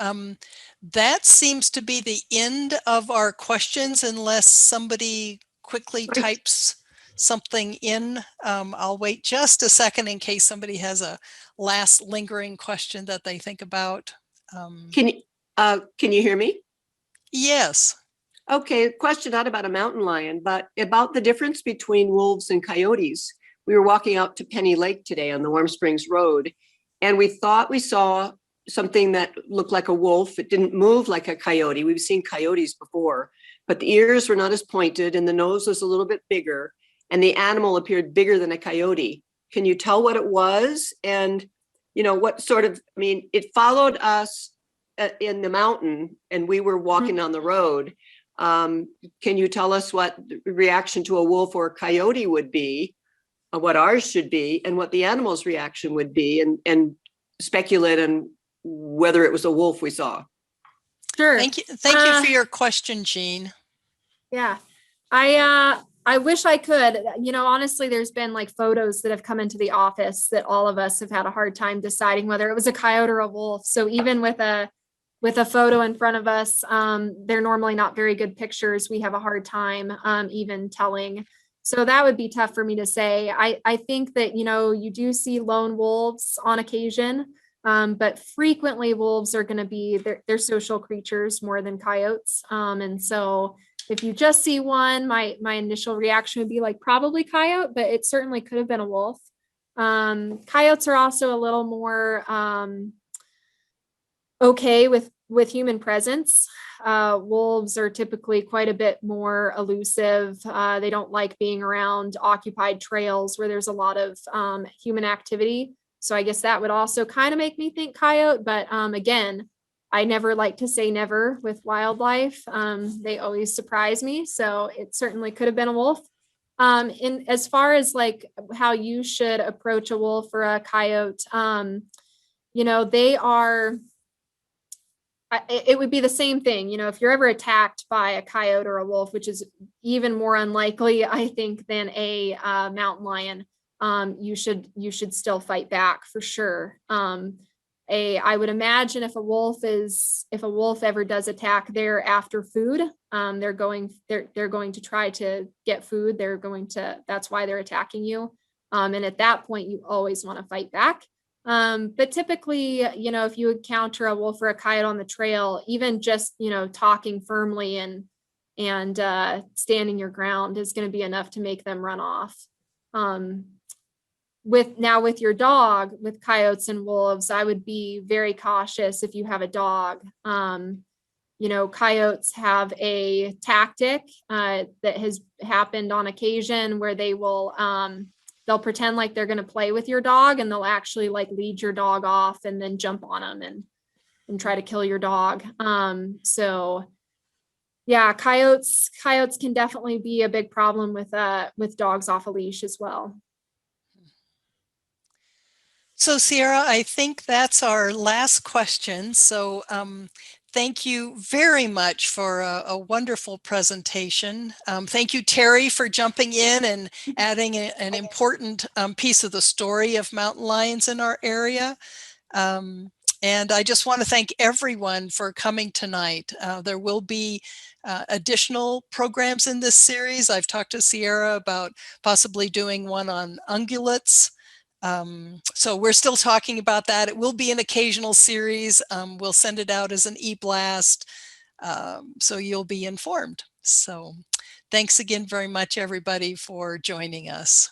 That seems to be the end of our questions, unless somebody quickly types something in. I'll wait just a second in case somebody has a last lingering question that they think about. Can you hear me? Yes. Okay, question not about a mountain lion, but about the difference between wolves and coyotes. We were walking out to Penny Lake today on the Warm Springs Road, and we thought we saw something that looked like a wolf. It didn't move like a coyote. We've seen coyotes before, but the ears were not as pointed and the nose was a little bit bigger, and the animal appeared bigger than a coyote. Can you tell what it was? And, what sort of, it followed us in the mountain and we were walking on the road. Can you tell us what the reaction to a wolf or a coyote would be, what ours should be, and what the animal's reaction would be, and speculate on whether it was a wolf we saw? Sure. Thank you for your question, Jean. Yeah, I wish I could. Honestly, there's been like photos that have come into the office that all of us have had a hard time deciding whether it was a coyote or a wolf. So even with a photo in front of us, they're normally not very good pictures. We have a hard time even telling. So that would be tough for me to say. I think that, you do see lone wolves on occasion. But frequently wolves are going to be, they're social creatures more than coyotes. And so if you just see one, my initial reaction would be like probably coyote, but it certainly could have been a wolf. Coyotes are also a little more okay with with human presence, wolves are typically quite a bit more elusive. They don't like being around occupied trails where there's a lot of human activity. So I guess that would also kind of make me think coyote. But again, I never like to say never with wildlife. They always surprise me. So it certainly could have been a wolf. And as far as like how you should approach a wolf or a coyote, they are, it would be the same thing. If you're ever attacked by a coyote or a wolf, which is even more unlikely, I think, than a mountain lion, you should still fight back for sure. I would imagine if a wolf ever does attack, they're after food. They're going to try to get food. That's why they're attacking you. And at that point, you always want to fight back. But typically, if you encounter a wolf or a coyote on the trail, even just, talking firmly and standing your ground is going to be enough to make them run off. With your dog, with coyotes and wolves, I would be very cautious if you have a dog. Coyotes have a tactic that has happened on occasion where they'll pretend like they're going to play with your dog, and they'll actually like lead your dog off and then jump on them and try to kill your dog. So yeah, coyotes can definitely be a big problem with dogs off a leash as well. So Sierra, I think that's our last question. So thank you very much for a wonderful presentation. Thank you, Terry, for jumping in and adding an important piece of the story of mountain lions in our area. And I just want to thank everyone for coming tonight. There will be additional programs in this series. I've talked to Sierra about possibly doing one on ungulates. So we're still talking about that. It will be an occasional series. We'll send it out as an e-blast, so you'll be informed. So thanks again very much, everybody, for joining us.